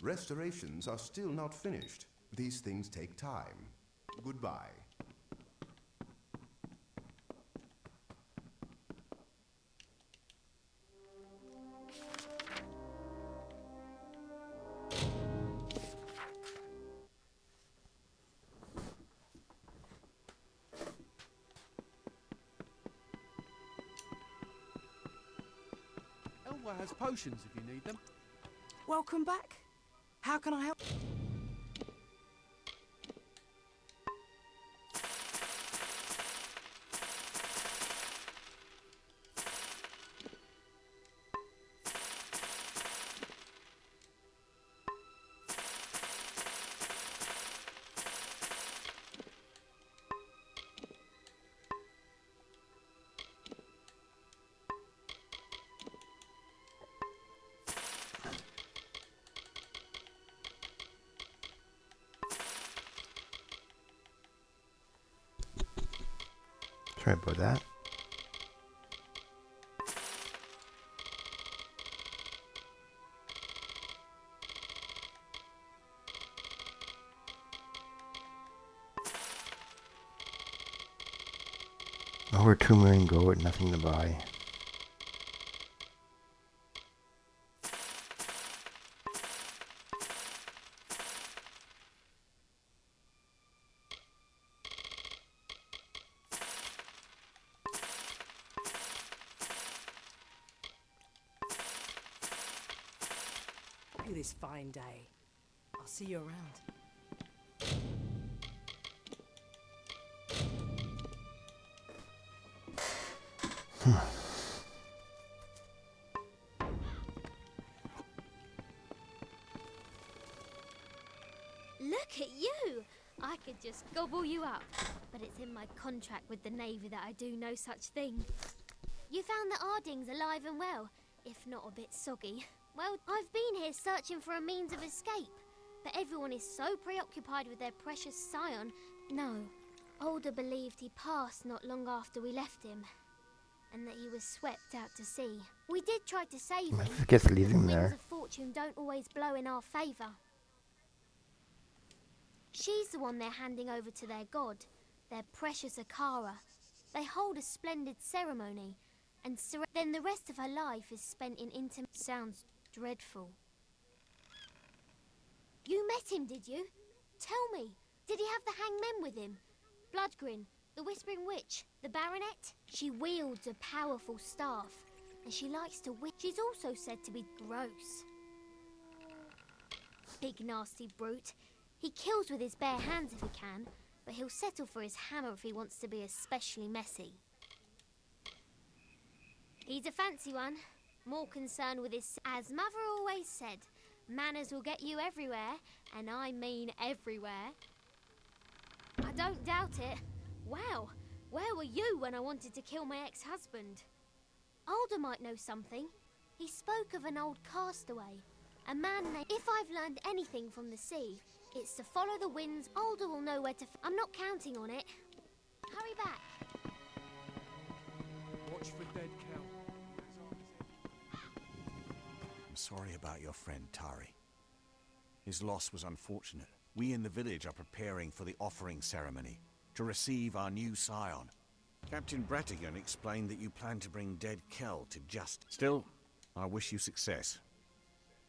Restorations are still not finished. These things take time. Goodbye.
Has potions if you need them.
Welcome back. How can I help?
Sorry about that. Over 2 million gold with nothing to buy.
This fine day. I'll see you around.
Look at you! I could just gobble you up, but it's in my contract with the Navy that I do no such thing. You found the Ardings alive and well, if not a bit soggy. Well, I've been here searching for a means of escape, but everyone is so preoccupied with their precious scion. No, Alder believed he passed not long after we left him, and that he was swept out to sea. We did try to save him,
I guess leave him
but the winds
there.
of fortune don't always blow in our favour. She's the one they're handing over to their god, their precious Akara. They hold a splendid ceremony, and then the rest of her life is spent in intimate... Sounds dreadful. You met him, did you? Tell me, did he have the hangmen with him? Bloodgrin, the Whispering Witch, the Baronet? She wields a powerful staff, and she likes to witch. She's also said to be gross. Big nasty brute. He kills with his bare hands if he can, but he'll settle for his hammer if he wants to be especially messy. He's a fancy one, more concerned with his... As Mother always said, manners will get you everywhere, and I mean everywhere. I don't doubt it. Wow, where were you when I wanted to kill my ex-husband? Alder might know something. He spoke of an old castaway, a man named... If I've learned anything from the sea, it's to follow the winds. Alder will know where to... I'm not counting on it. Hurry back.
Watch for dead cow.
I'm sorry about your friend Tari. His loss was unfortunate. We in the village are preparing for the offering ceremony to receive our new scion. Captain Brattigan explained that you plan to bring dead Kel to justice. Still, I wish you success.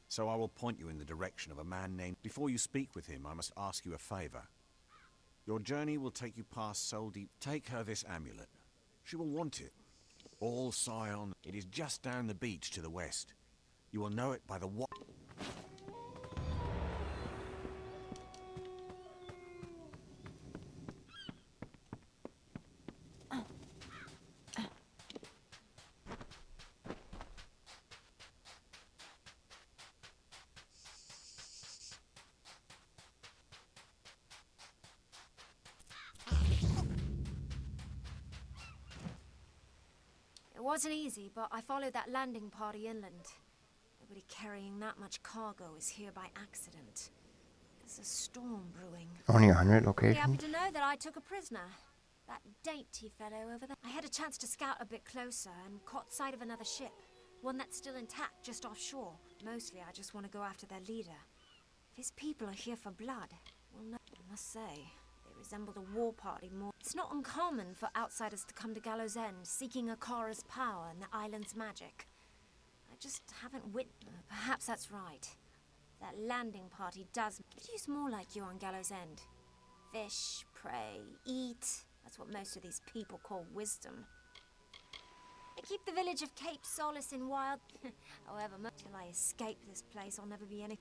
So I will point you in the direction of a man named... Before you speak with him, I must ask you a favor. Your journey will take you past Soul Deep. Take her this amulet. She will want it. All Scion. It is just down the beach to the west. You will know it by the what.
It wasn't easy, but I followed that landing party inland. Nobody carrying that much cargo is here by accident. There's a storm brewing.
Only 100
Be
locations?
happy to know that I took a prisoner. That dainty fellow over there. I had a chance to scout a bit closer and caught sight of another ship. One that's still intact, just offshore. Mostly I just want to go after their leader. If his people are here for blood, well, no, I must say, they resemble the war party more. It's not uncommon for outsiders to come to Gallows End, seeking Akara's power and the island's magic. I just haven't perhaps that's right. That landing party does... Could use more like you on Gallows End. Fish, prey, eat. That's what most of these people call wisdom. They keep the village of Cape Solace in wild... However, till I escape this place, I'll never be any...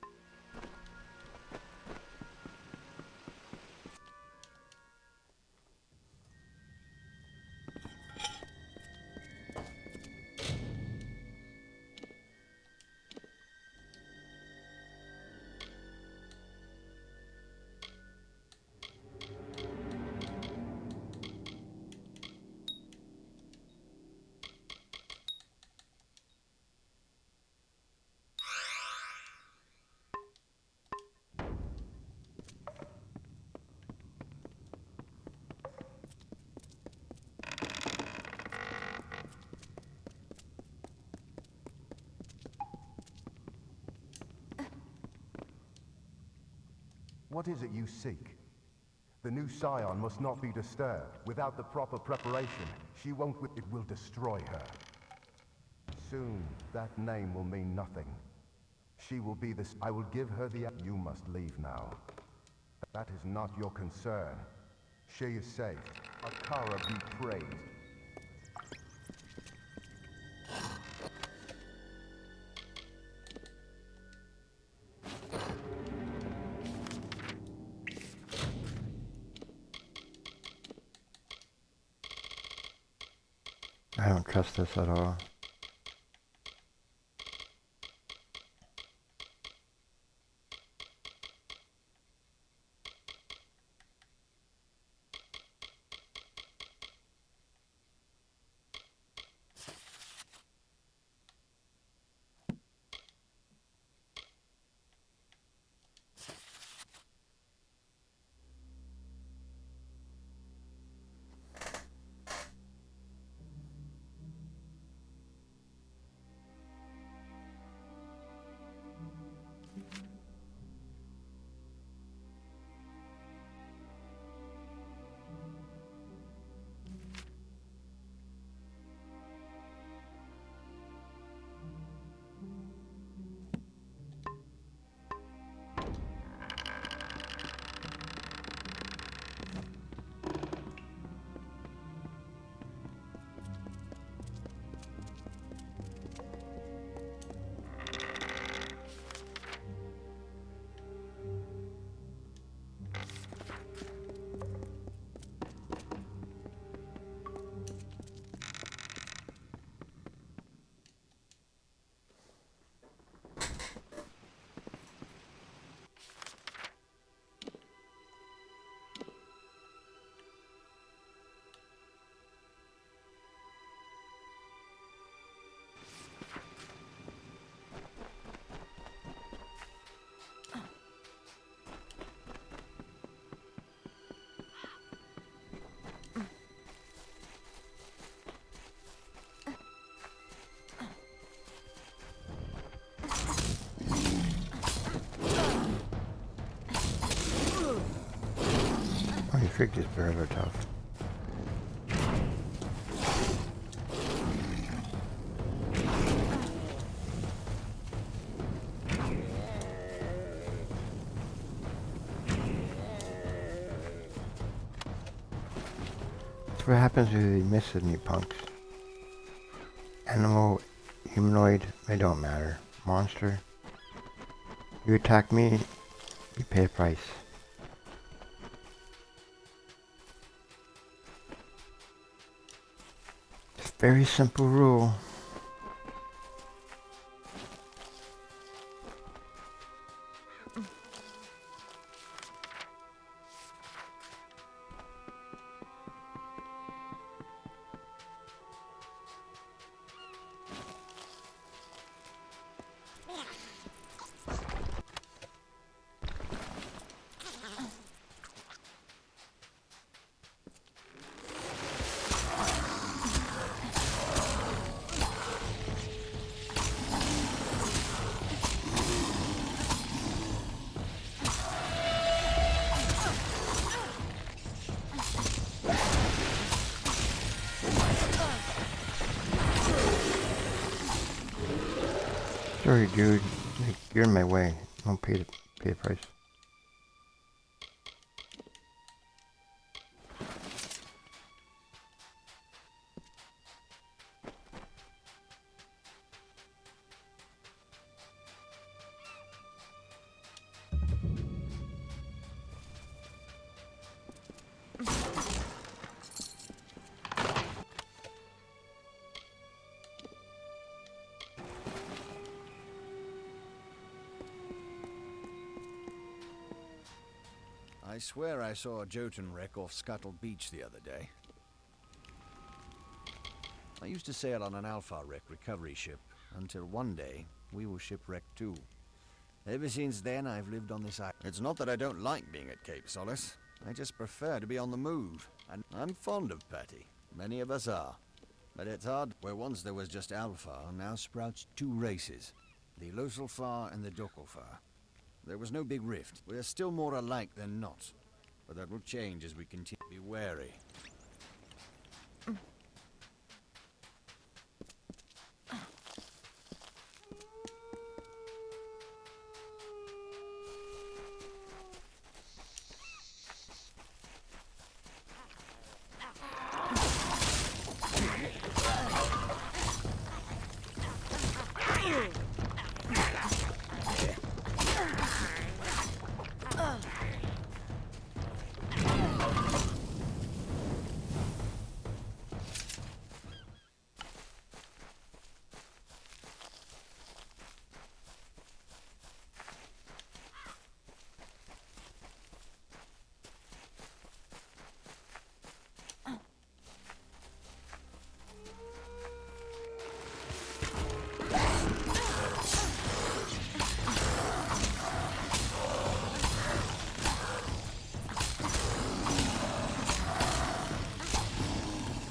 What is it you seek? The new Scion must not be disturbed. Without the proper preparation, she won't... It will destroy her. Soon, that name will mean nothing. She will be this... I will give her the... You must leave now. That is not your concern. She is safe. Akara be praised.
I don't trust this at all. figured these bears are tough. That's what happens if you miss with me, punks. Animal, humanoid, they don't matter. Monster. You attack me, you pay a price. It's a very simple rule. Sorry, dude. You're in my way. Don't pay the price.
I swear I saw a Jotun wreck off Scuttle Beach the other day. I used to sail on an Alpha wreck recovery ship, until one day we were shipwrecked too. Ever since then I've lived on this island. It's not that I don't like being at Cape Solace, I just prefer to be on the move. And I'm fond of Patty, many of us are. But it's hard, where once there was just Alpha, now sprouts two races. The Loselfar and the Dokelfar. There was no big rift. We're still more alike than not. But that will change as we continue to be wary.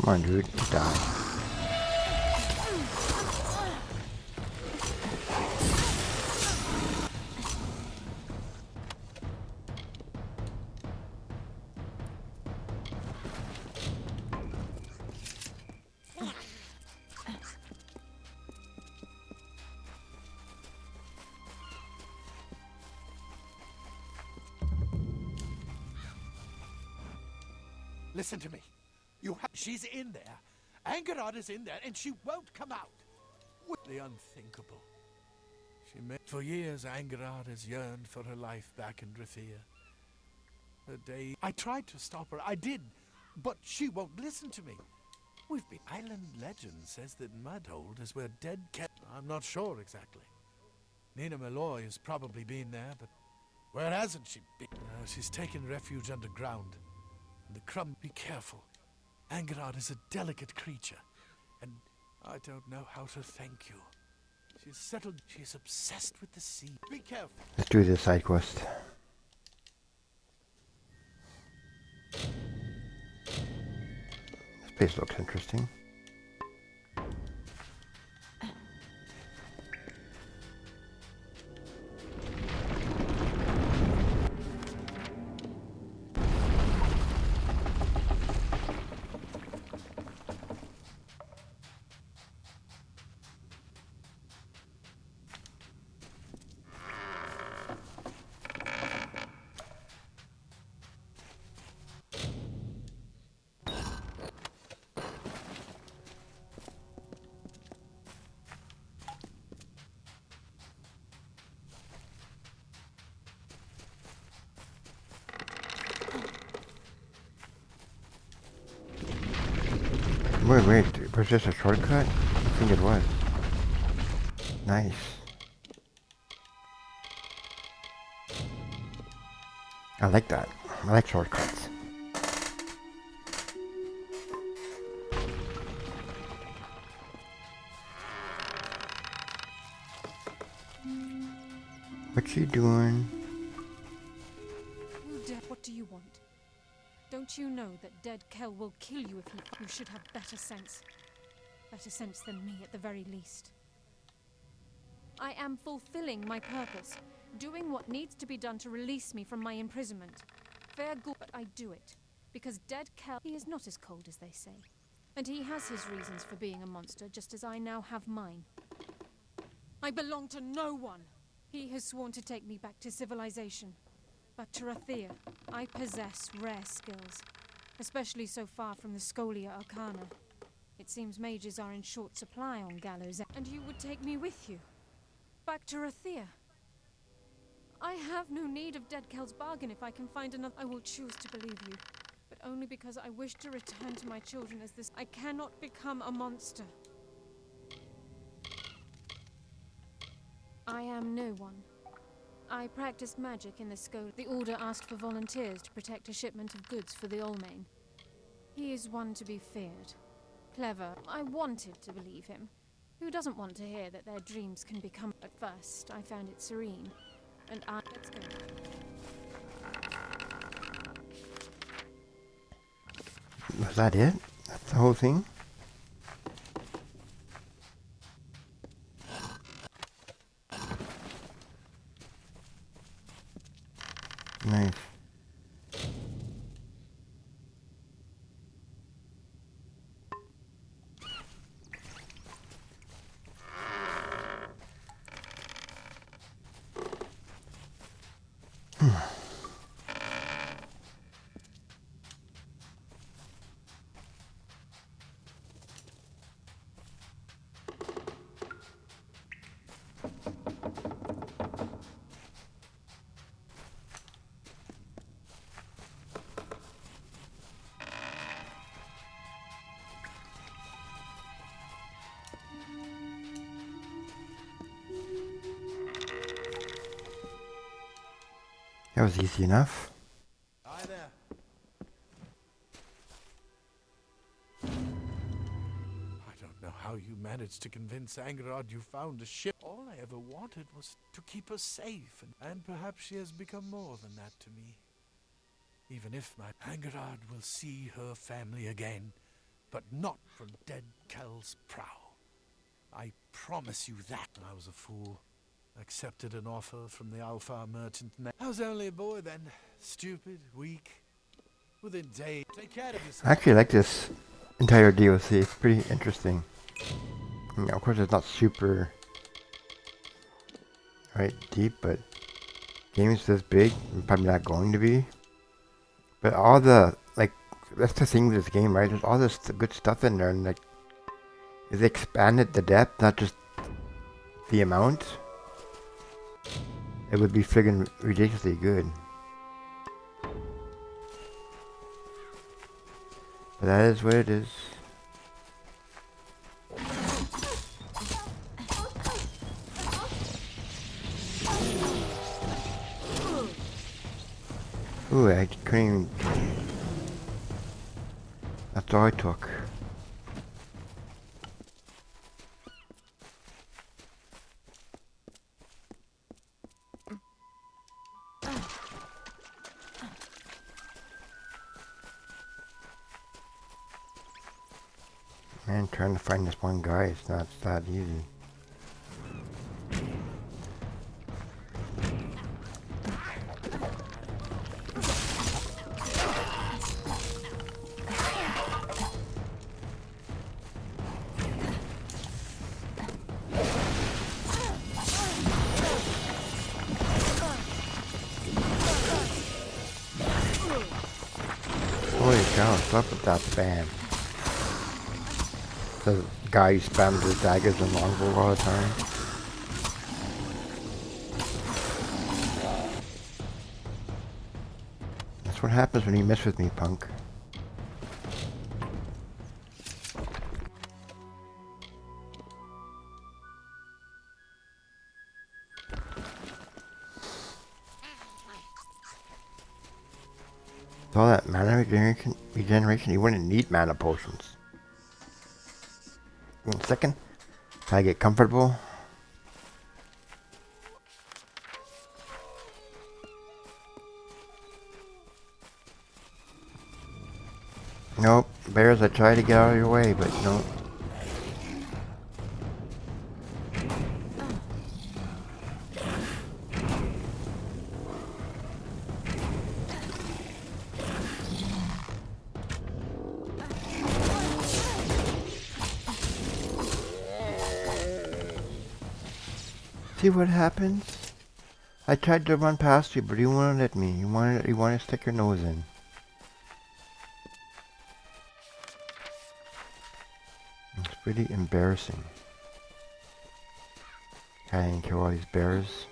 Come on, dude, die.
Listen to me. She's in there. Angerad is in there, and she won't come out. The unthinkable. For years, Angerad has yearned for her life back in Drathir. The day I tried to stop her, I did, but she won't listen to me. Island legend says that Mudhold is where dead I'm not sure exactly. Nina Malloy has probably been there, but where hasn't she been? She's taken refuge underground. And the crumb, be careful. Angerad is a delicate creature, and I don't know how to thank you. She's settled. She's obsessed with the sea. Be careful.
Let's do this side quest. This place looks interesting. Wait, was this a shortcut? I think it was. Nice. I like that. I like shortcuts. What you doing?
What do you want? Don't you know that dead Kel will kill you if you should have better sense? Better sense than me at the very least. I am fulfilling my purpose, doing what needs to be done to release me from my imprisonment. Fair good, but I do it. Because dead Kel, he is not as cold as they say. And he has his reasons for being a monster, just as I now have mine. I belong to no one. He has sworn to take me back to civilization. But to Rathir, I possess rare skills, especially so far from the Scholia Arcana. It seems mages are in short supply on Gallows, and you would take me with you. Back to Rathir. I have no need of dead Kel's bargain if I can find another. I will choose to believe you, but only because I wish to return to my children as this. I cannot become a monster. I am no one. I practiced magic in the School. The Order asked for volunteers to protect a shipment of goods for the Allmain. He is one to be feared. Clever. I wanted to believe him. Who doesn't want to hear that their dreams can become... At first, I found it serene. And let's go.
Was that it? That's the whole thing? Nice. That was easy enough.
Hi there. I don't know how you managed to convince Angerard you found a ship. All I ever wanted was to keep her safe, and perhaps she has become more than that to me. Even if my Angerard will see her family again, but not from dead Kel's prow. I promise you that. I was a fool. Accepted an offer from the Alpha merchant. I was only a boy then. Stupid, weak. Within days. Take care of yourself.
I actually like this entire DLC. It's pretty interesting. I mean, of course, it's not super deep, but games this big, probably not going to be. But all the that's the thing with this game, right? There's all this good stuff in there, and it's expanded the depth, not just the amount. It would be friggin' ridiculously good. But that is what it is. Ooh, I couldn't even... That's all I took. Man, trying to find this one guy is not that easy. Holy cow, what's up with that spam? The guy who spams his daggers and longbow all the time. That's what happens when you mess with me, punk. With all that mana regeneration, you wouldn't need mana potions. 1 second. Can I get comfortable? Nope. Bears, I tried to get out of your way, but nope. See what happens? I tried to run past you, but you wouldn't let me. You wanted to stick your nose in. It's pretty embarrassing. I didn't kill all these bears.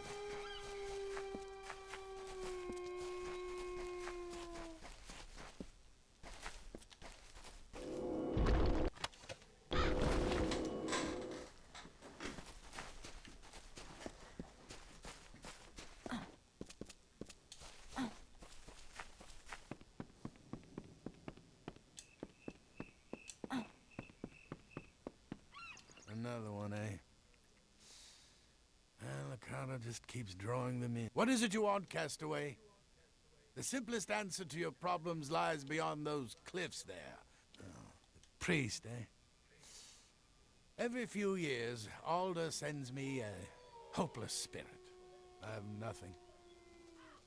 Another one, eh? Well, the carter just keeps drawing them in. What is it you want, Castaway? The simplest answer to your problems lies beyond those cliffs there. Oh, the priest, eh? Every few years, Alder sends me a hopeless spirit. I have nothing.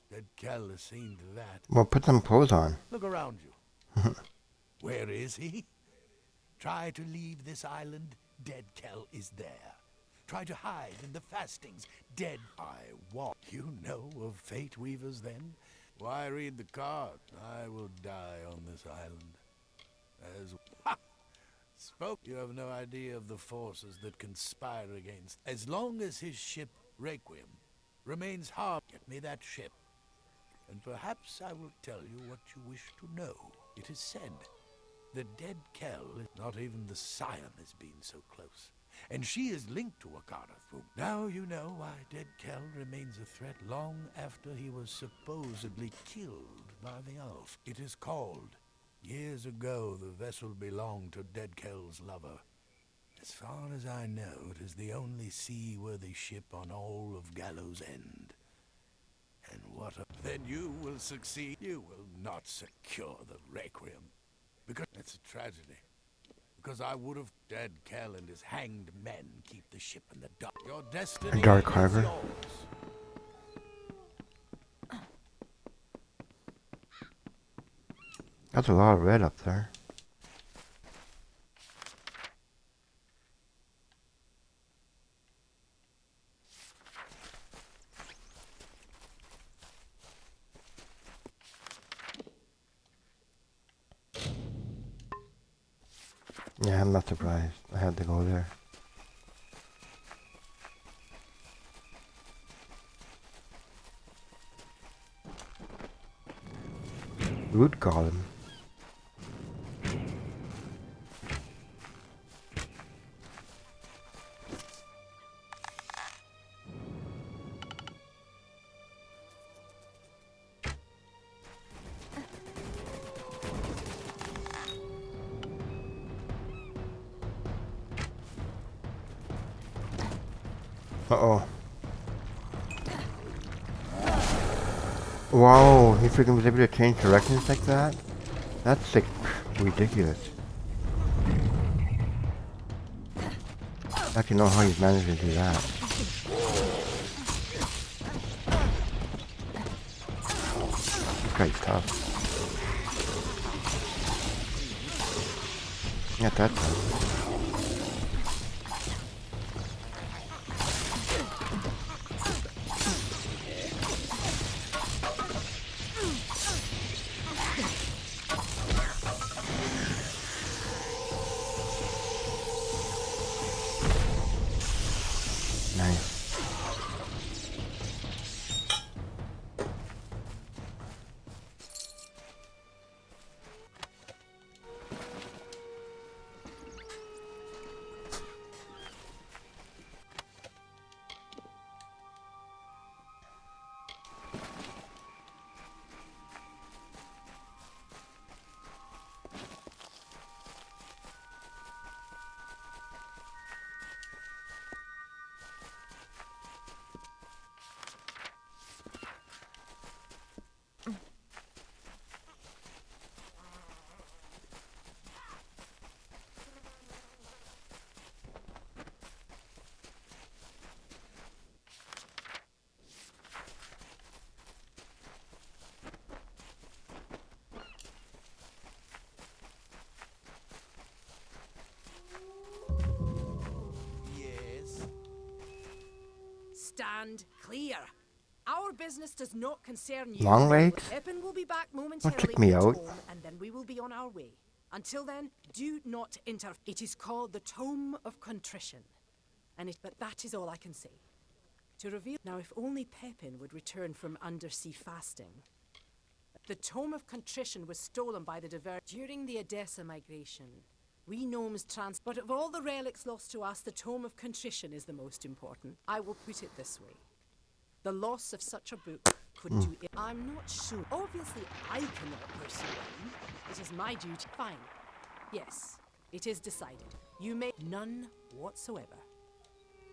Dead Kel has seen to that.
Well, put some clothes on.
Look around you. Where is he? Try to leave this island, Dead Kel is there. Try to hide in the fastings, dead I walk. You know of fate weavers then? Why read the card? I will die on this island. As ha! Spoke, you have no idea of the forces that conspire against. As long as his ship, Requiem, remains harmed, get me that ship. And perhaps I will tell you what you wish to know. It is said the Dead Kel, not even the Scion has been so close. And she is linked to Akara. Now you know why Dead Kel remains a threat long after he was supposedly killed by the elf. It is called, years ago the vessel belonged to Dead Kel's lover. As far as I know, it is the only seaworthy ship on all of Gallows End. And what a... Then you will succeed. You will not secure the Requiem. Because it's a tragedy. Because I would have Dead Kel and his hanged men keep the ship in the dark. Your destiny
Dark
is
Harbor.
yours.
That's a lot of red up there. Yeah, I'm not surprised. I had to go there. Root Golem. Uh-oh. Wow, he freaking was able to change directions like that? That's like ridiculous. I actually know how he's managed to do that. This guy's tough. Not that tough.
stand clear. Our business does not concern you.
Long legs?
Pippin will be back
Don't
momentarily
check me
in the
out.
tome, and then we will be on our way. Until then, do not interfere. It is called the Tome of Contrition. But that is all I can say. To reveal now, if only Pippin would return from undersea fasting. The Tome of Contrition was stolen by the during the Edessa migration. We gnomes but of all the relics lost to us, the Tome of Contrition is the most important. I will put it this way. The loss of such a book could do it. I'm not sure. Obviously, I cannot pursue him. It is my duty. Fine. Yes, it is decided. You may none whatsoever.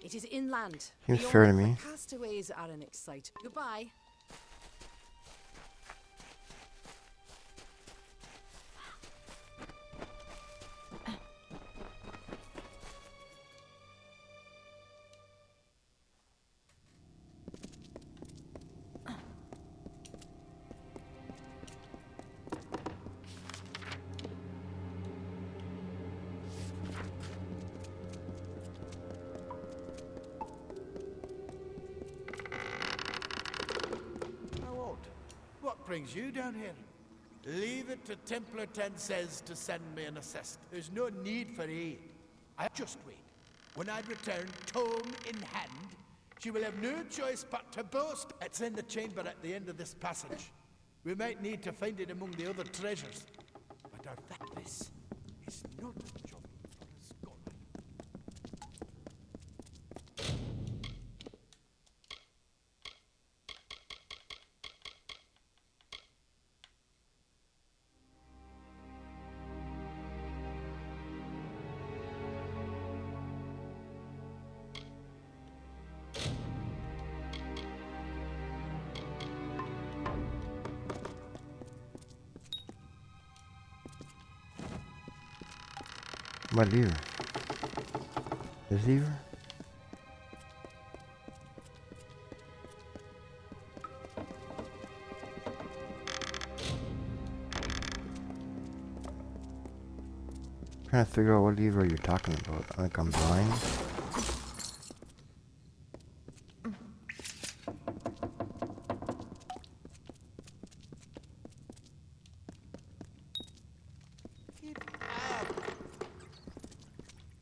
It is inland.
Seems fair to me.
Castaways are an exciting. Goodbye.
What brings you down here? Leave it to Templar 10 says to send me an assist. There's no need for aid. I just wait. When I return, tome in hand, she will have no choice but to boast. It's in the chamber at the end of this passage. We might need to find it among the other treasures. But this is not a job for a scholar.
What lever? This lever? Trying to figure out what lever you're talking about. Like I'm blind.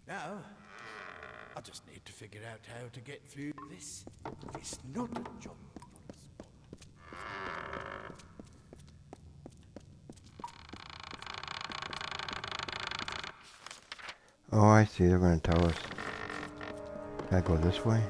Now, I just need to figure out how to get through this. It's not a job for a scholar.
Oh, I see. They're going to tell us. Can I go this way?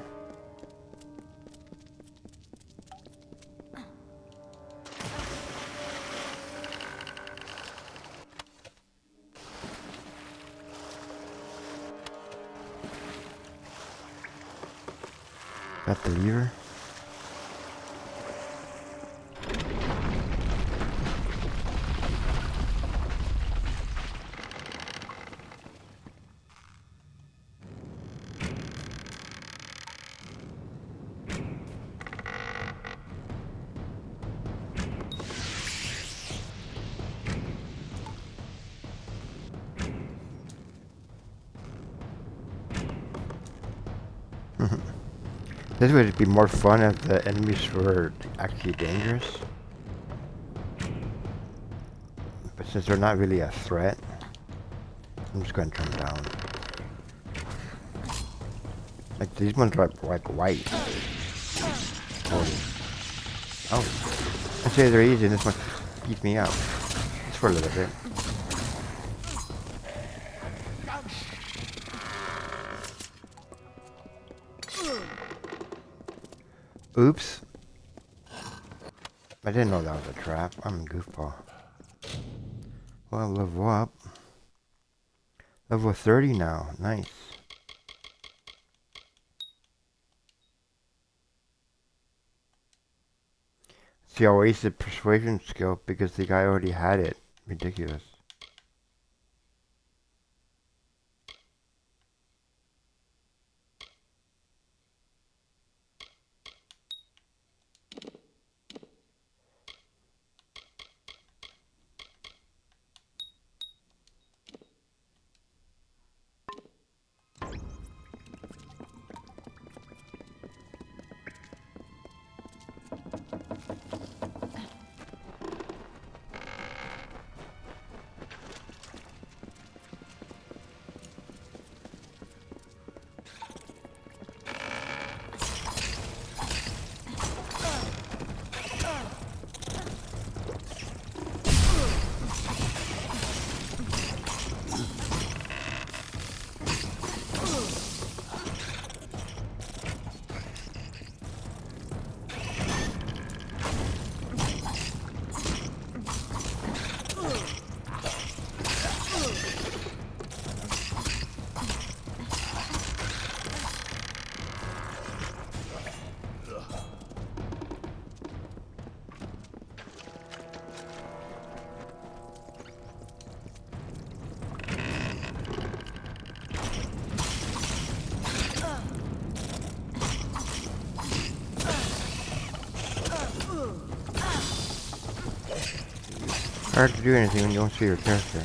Got the lever. This would be more fun if the enemies were actually dangerous. But since they're not really a threat, I'm just gonna turn them down. Like these ones are like white. Oh. I say they're easy and this one beats me up. Just for a little bit. Oops. I didn't know that was a trap. I'm a goofball. Well, level up. Level 30 now. Nice. See, I wasted persuasion skill because the guy already had it. Ridiculous. Hard to do anything when you don't see your character.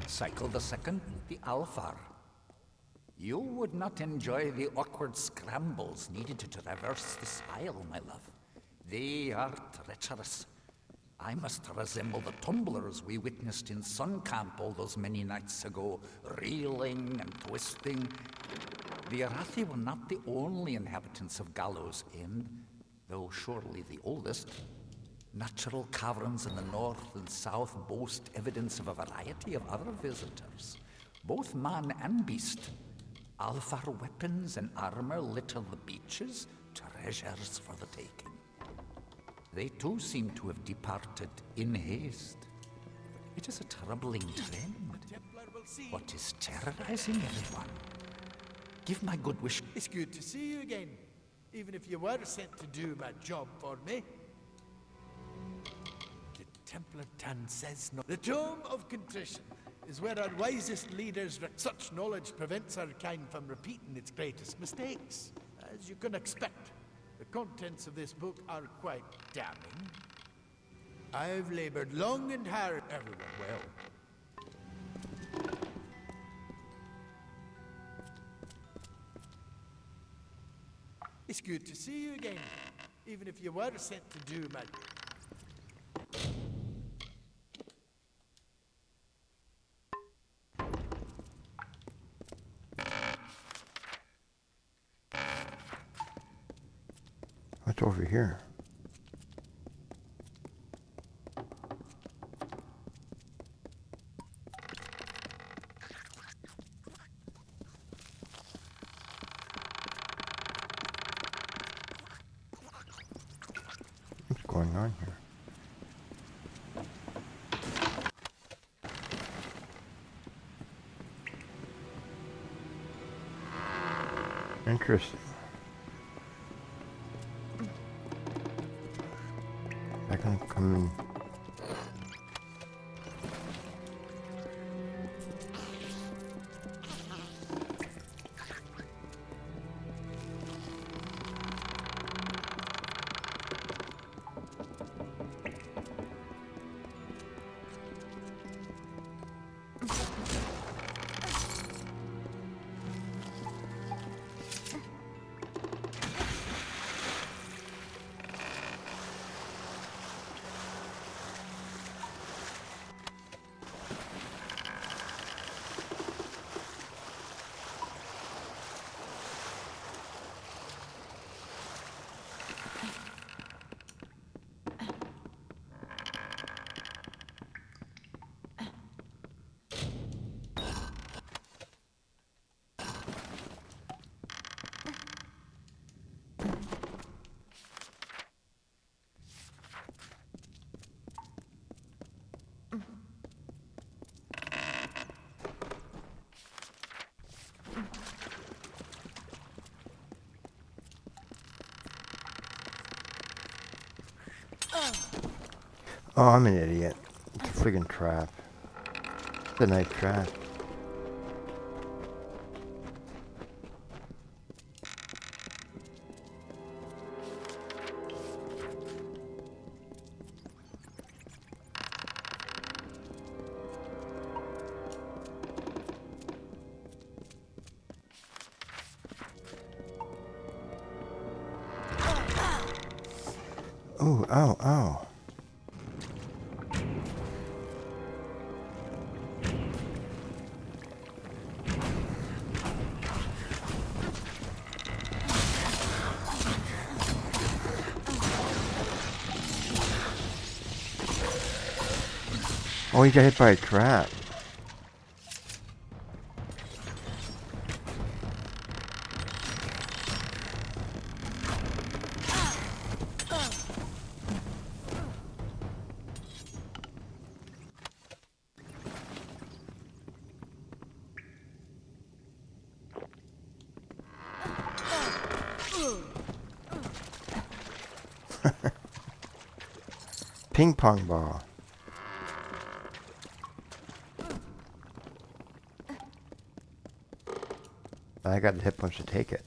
Cycle the second, the Alfar. You would not enjoy the awkward scrambles needed to traverse this isle, my love. They are treacherous. I must resemble the tumblers we witnessed in Sun Camp all those many nights ago, reeling and twisting. The Arathi were not the only inhabitants of Gallows End, though surely the oldest. Natural caverns in the north and south boast evidence of a variety of other visitors, both man and beast. Alfar weapons and armor litter the beaches, treasures for the taking. They too seem to have departed in haste. It is a troubling trend. What is terrorizing everyone? Give my good wish.
It's good to see you again, even if you were sent to do my job for me. The Templar Tan says no. The Tome of Contrition is where our wisest leaders such knowledge prevents our kind from repeating its greatest mistakes. As you can expect, the contents of this book are quite damning. I've labored long and hard. Everyone well. It's good to see you again, even if you were sent to do my...
What's over here? What's going on here? Interesting. I can come in. Oh, I'm an idiot. It's a friggin' trap. It's a nice trap. Oh, ow, ow. Oh, he got hit by a trap. Ping pong ball. I got the hit points to take it.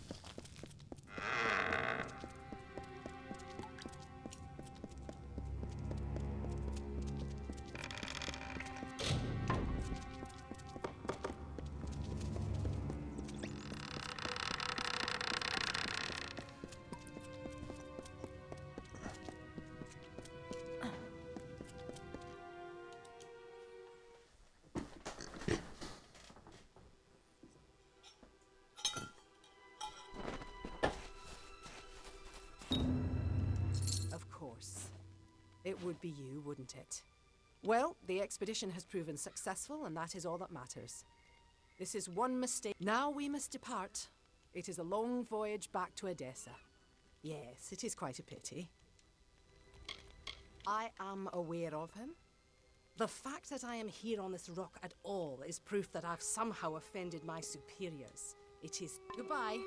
It would be you, wouldn't it? Well, the expedition has proven successful, and that is all that matters. This is one mistake. Now we must depart. It is a long voyage back to Edessa. Yes, it is quite a pity. I am aware of him. The fact that I am here on this rock at all is proof that I've somehow offended my superiors. It is... Goodbye.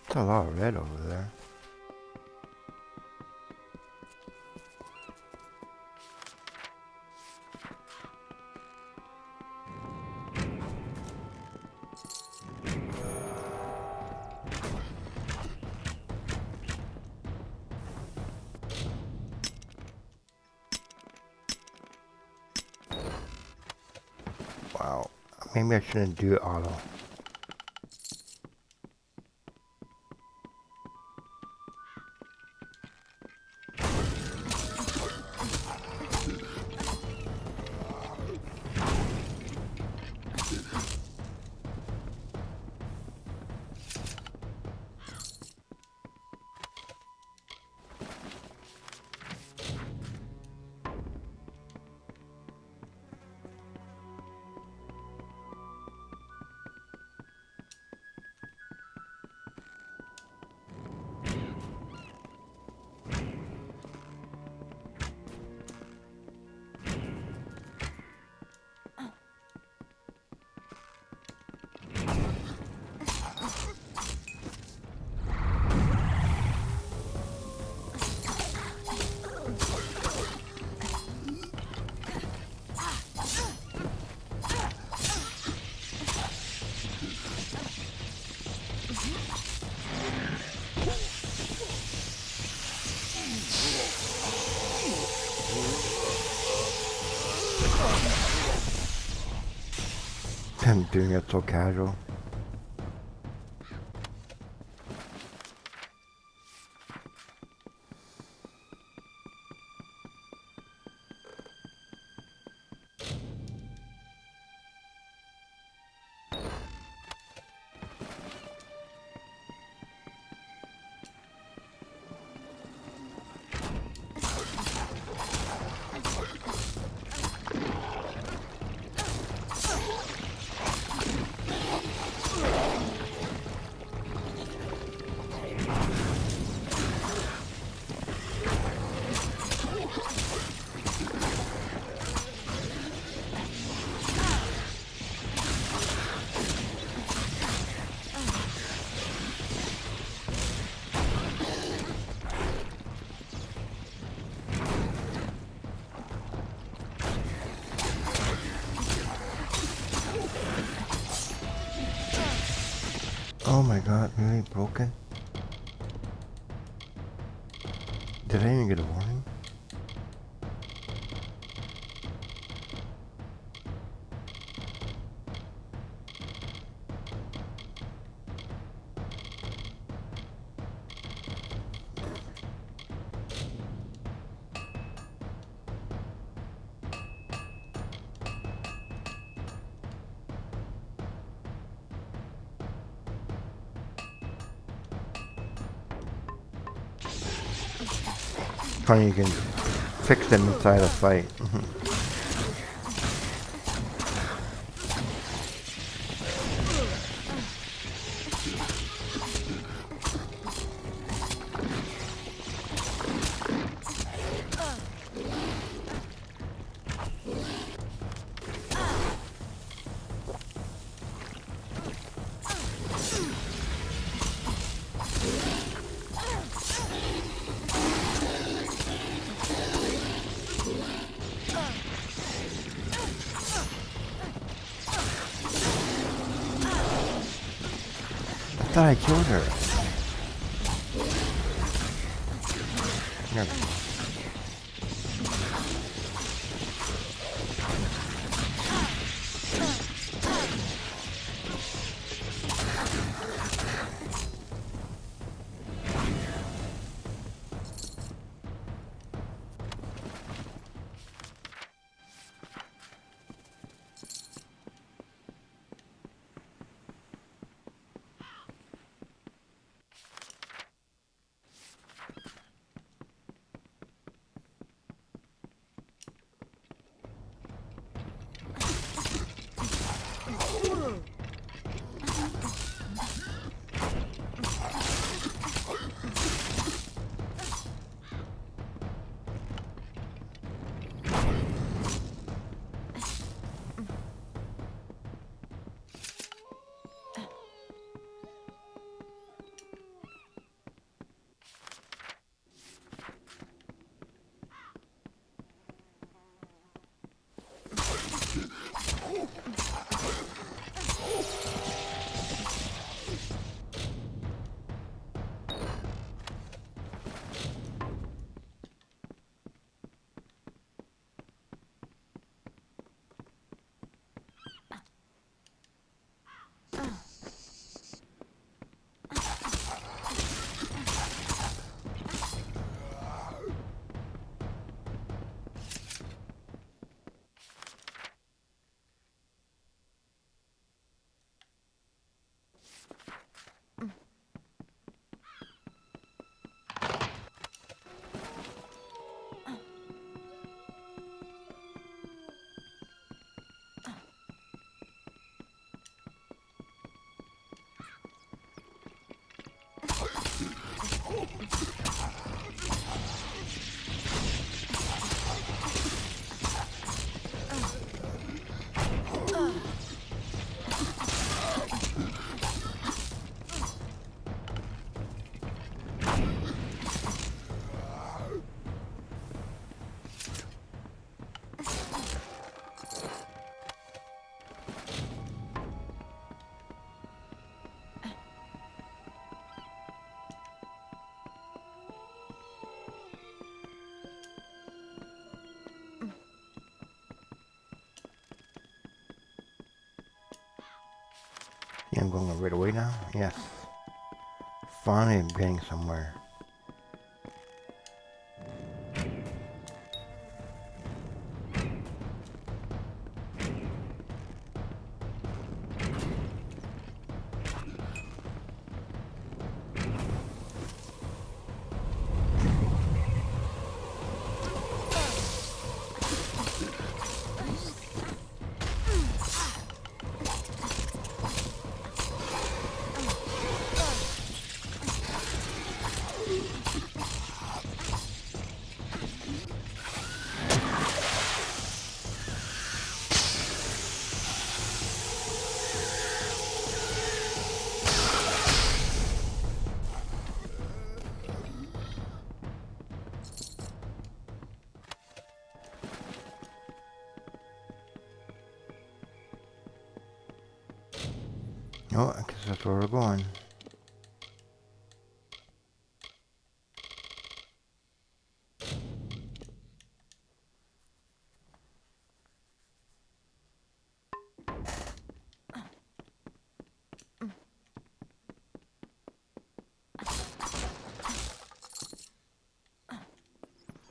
There's a lot of red over there. Wow, maybe I shouldn't do it auto. I'm doing it so casual. Oh my god, really broken? Did I even get a warning? Funny, you can fix them inside a fight. thought I killed her. There we go. Yeah, I'm going right away now. Yes. Finally, I'm getting somewhere. Oh, I guess that's where we're going.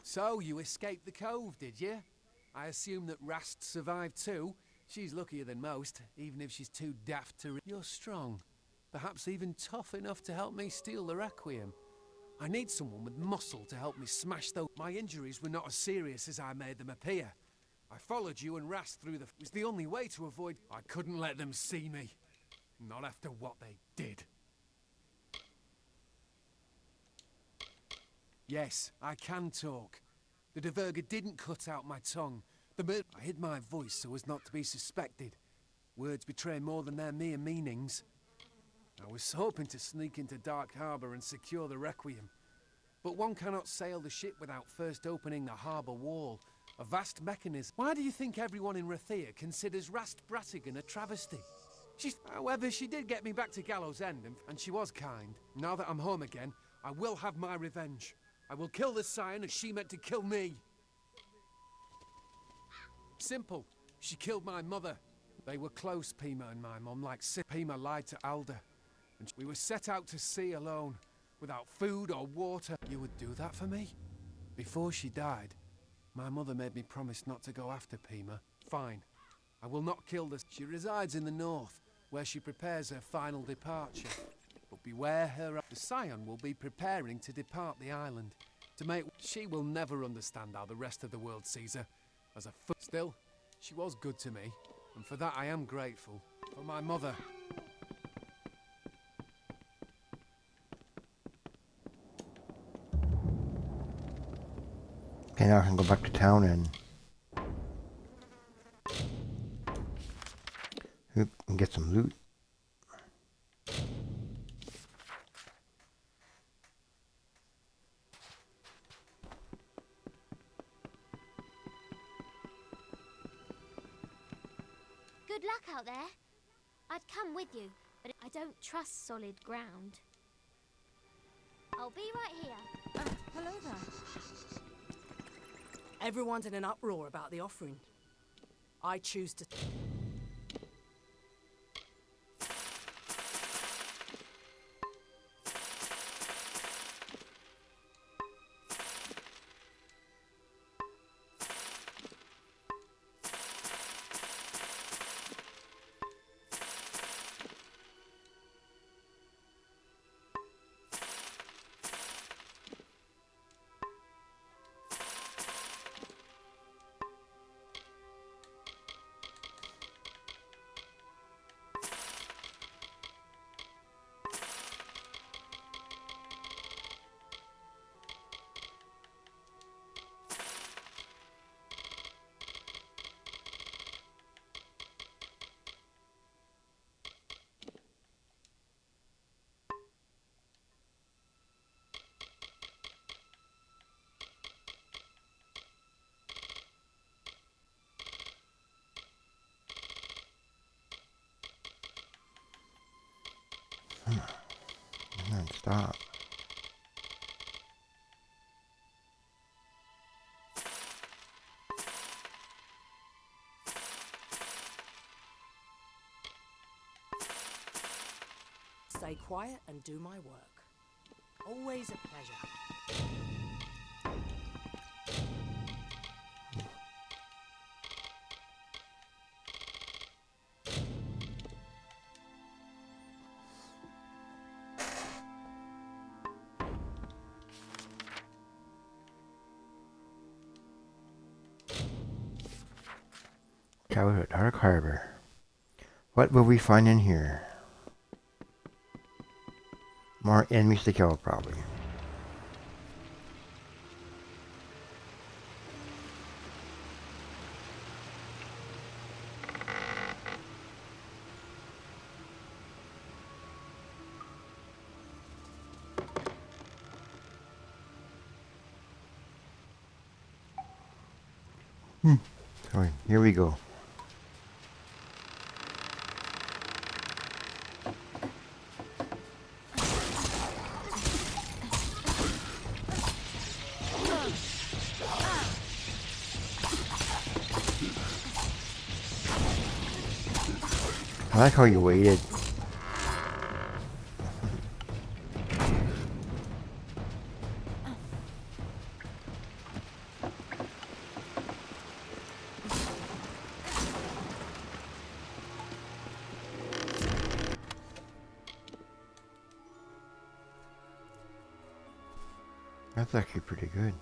So, you escaped the cove, did you? I assume that Rast survived too. She's luckier than most, even if she's too daft to... You're strong. Perhaps even tough enough to help me steal the Requiem. I need someone with muscle to help me smash those... My injuries were not as serious as I made them appear. I followed you and Rast through the... It was the only way to avoid... I couldn't let them see me. Not after what they did. Yes, I can talk. The Diverger didn't cut out my tongue. I hid my voice so as not to be suspected. Words betray more than their mere meanings. I was hoping to sneak into Dark Harbour and secure the Requiem. But one cannot sail the ship without first opening the harbour wall. A vast mechanism. Why do you think everyone in Rathia considers Rast Brattigan a travesty? However, she did get me back to Gallows End, and she was kind. Now that I'm home again, I will have my revenge. I will kill the Scion as she meant to kill me. Simple. She killed my mother. They were close, Pima and my mum, like Pima lied to Alda. And we were set out to sea alone, without food or water. You would do that for me? Before she died, my mother made me promise not to go after Pima. Fine. I will not kill the... She resides in the north, where she prepares her final departure. But beware her... The Scion will be preparing to depart the island. To make... She will never understand how the rest of the world sees her. As a foot. Still, she was good to me, and for that I am grateful. For my mother.
Okay, now I can go back to town and get some loot.
Good luck out there. I'd come with you, but I don't trust solid ground. I'll be right here.
Hello there.
Everyone's in an uproar about the offering. I choose to...
Stop.
Stay quiet and do my work. Always a pleasure.
Travel to Dark Harbor. What will we find in here? More enemies to kill, probably. Sorry, here we go. I like how you waited. That's actually pretty good.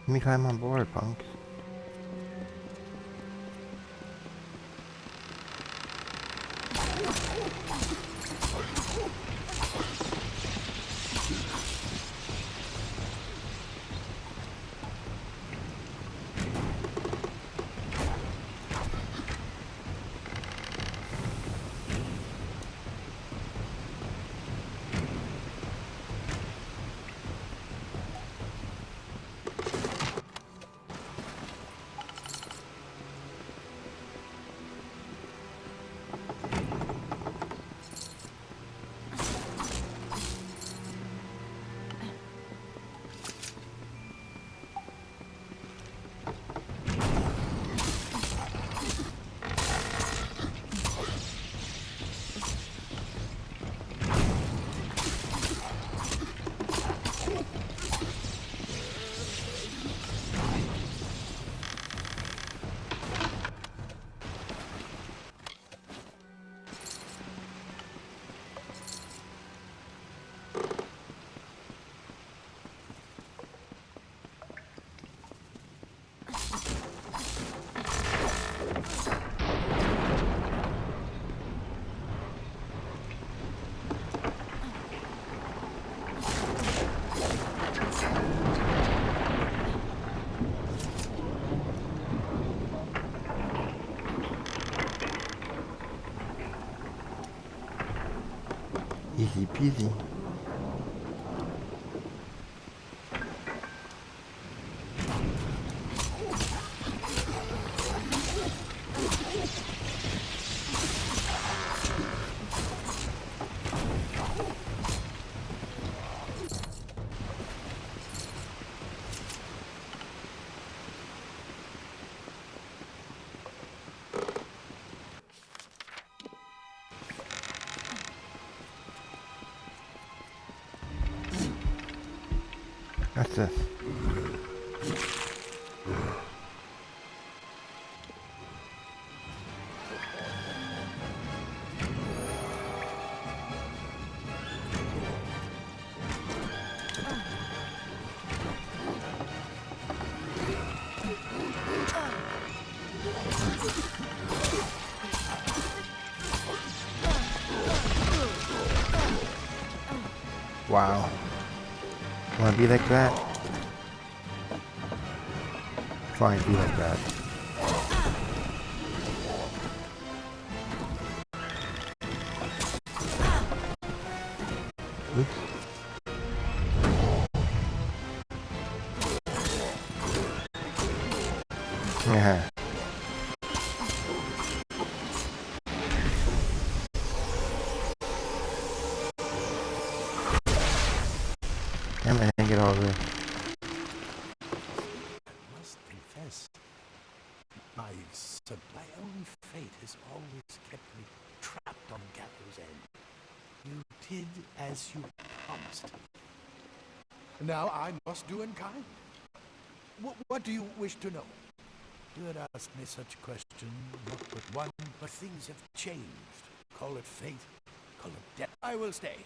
Let me climb on board, punks. Easy peasy. What's this? Wow. Wanna be like that? Try and be like that. Oops. Yeah. Damn it, I didn't get all this.
My own fate has always kept me trapped on Gallows End. You did as you promised.
Now I must do in kind. What do you wish to know?
You had asked me such a question, not but one, but things have changed. Call it fate, call it death. I will stay.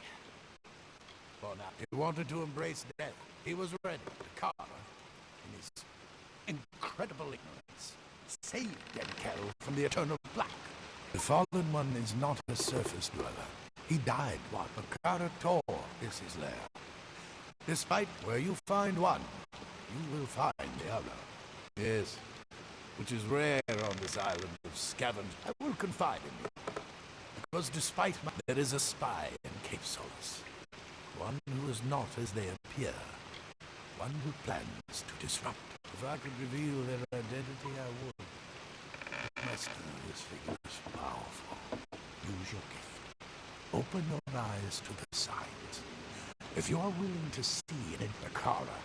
For now.
He wanted to embrace death. He was ready. Kara, in his incredible ignorance, saved Denkel from the eternal black.
The Fallen One is not a surface dweller. He died what? Kara Tor is his lair. Despite where you find one, you will find the other.
Yes, which is rare on this island of scavenge.
I will confide in you, because despite there is a spy in Cape Solace. One who is not as they appear. One who plans to disrupt. If I could reveal their identity, I would. But Master, this figure is powerful. Use your gift. Open your eyes to the signs. If you are willing to see in Akara,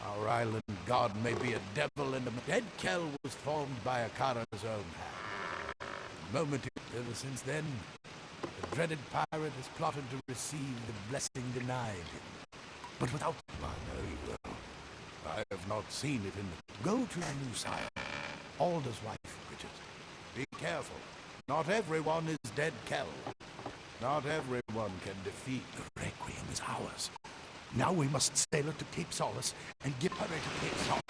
our island god may be a devil in the...
Denkel was formed by Akara's own hand. The moment ever since then, the dreaded pirate has plotted to receive the blessing denied him. But without...
I know you will. I have not seen it in the...
Go to your new sire, Alder's wife, Bridget.
Be careful. Not everyone is Denkel. Not everyone can defeat...
The Requiem is ours.
Now we must sail her to Cape Solace and give her to Cape Solace.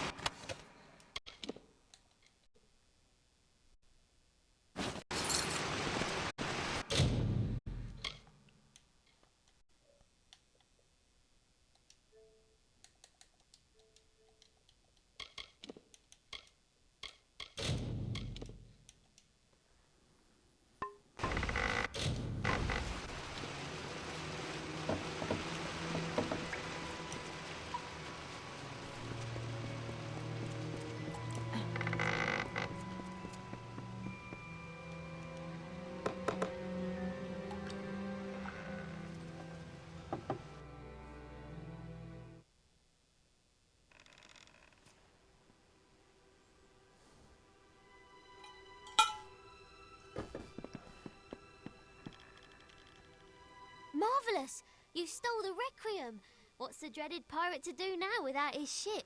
Marvellous! You stole the Requiem! What's the dreaded pirate to do now without his ship?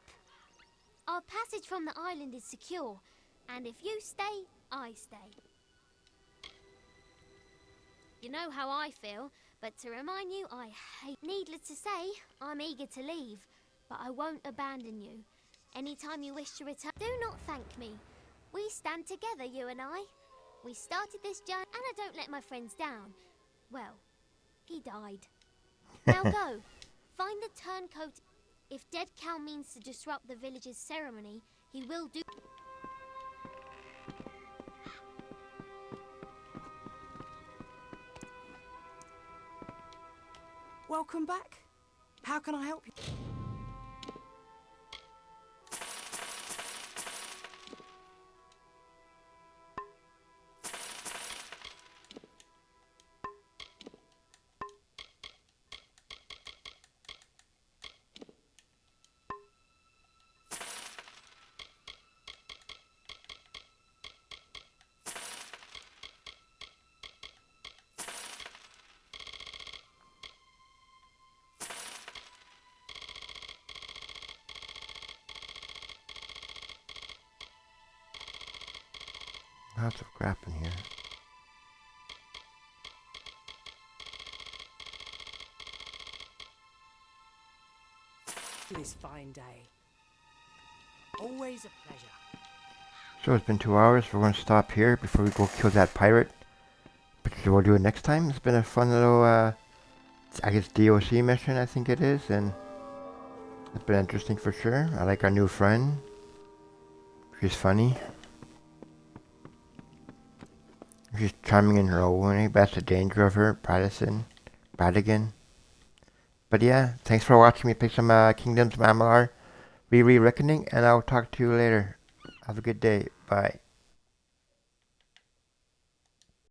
Our passage from the island is secure, and if you stay, I stay. You know how I feel, but to remind you, I hate... Needless to say, I'm eager to leave, but I won't abandon you. Anytime you wish to return, do not thank me. We stand together, you and I. We started this journey, and I don't let my friends down. Well, he died. Now go. Find the turncoat. If dead Cal means to disrupt the village's ceremony, he will do.
Welcome back. How can I help you?
Lots of crap in here.
This fine day. Always a pleasure.
So it's been 2 hours. We're going to stop here before we go kill that pirate. But we'll do it next time. It's been a fun little, I guess, DOC mission, I think it is. And it's been interesting for sure. I like our new friend. She's funny. She's charming in her own way, but that's the danger of her, Brattigan. But yeah, thanks for watching me play some Kingdoms of Amalur, ReReckoning, and I'll talk to you later. Have a good day. Bye.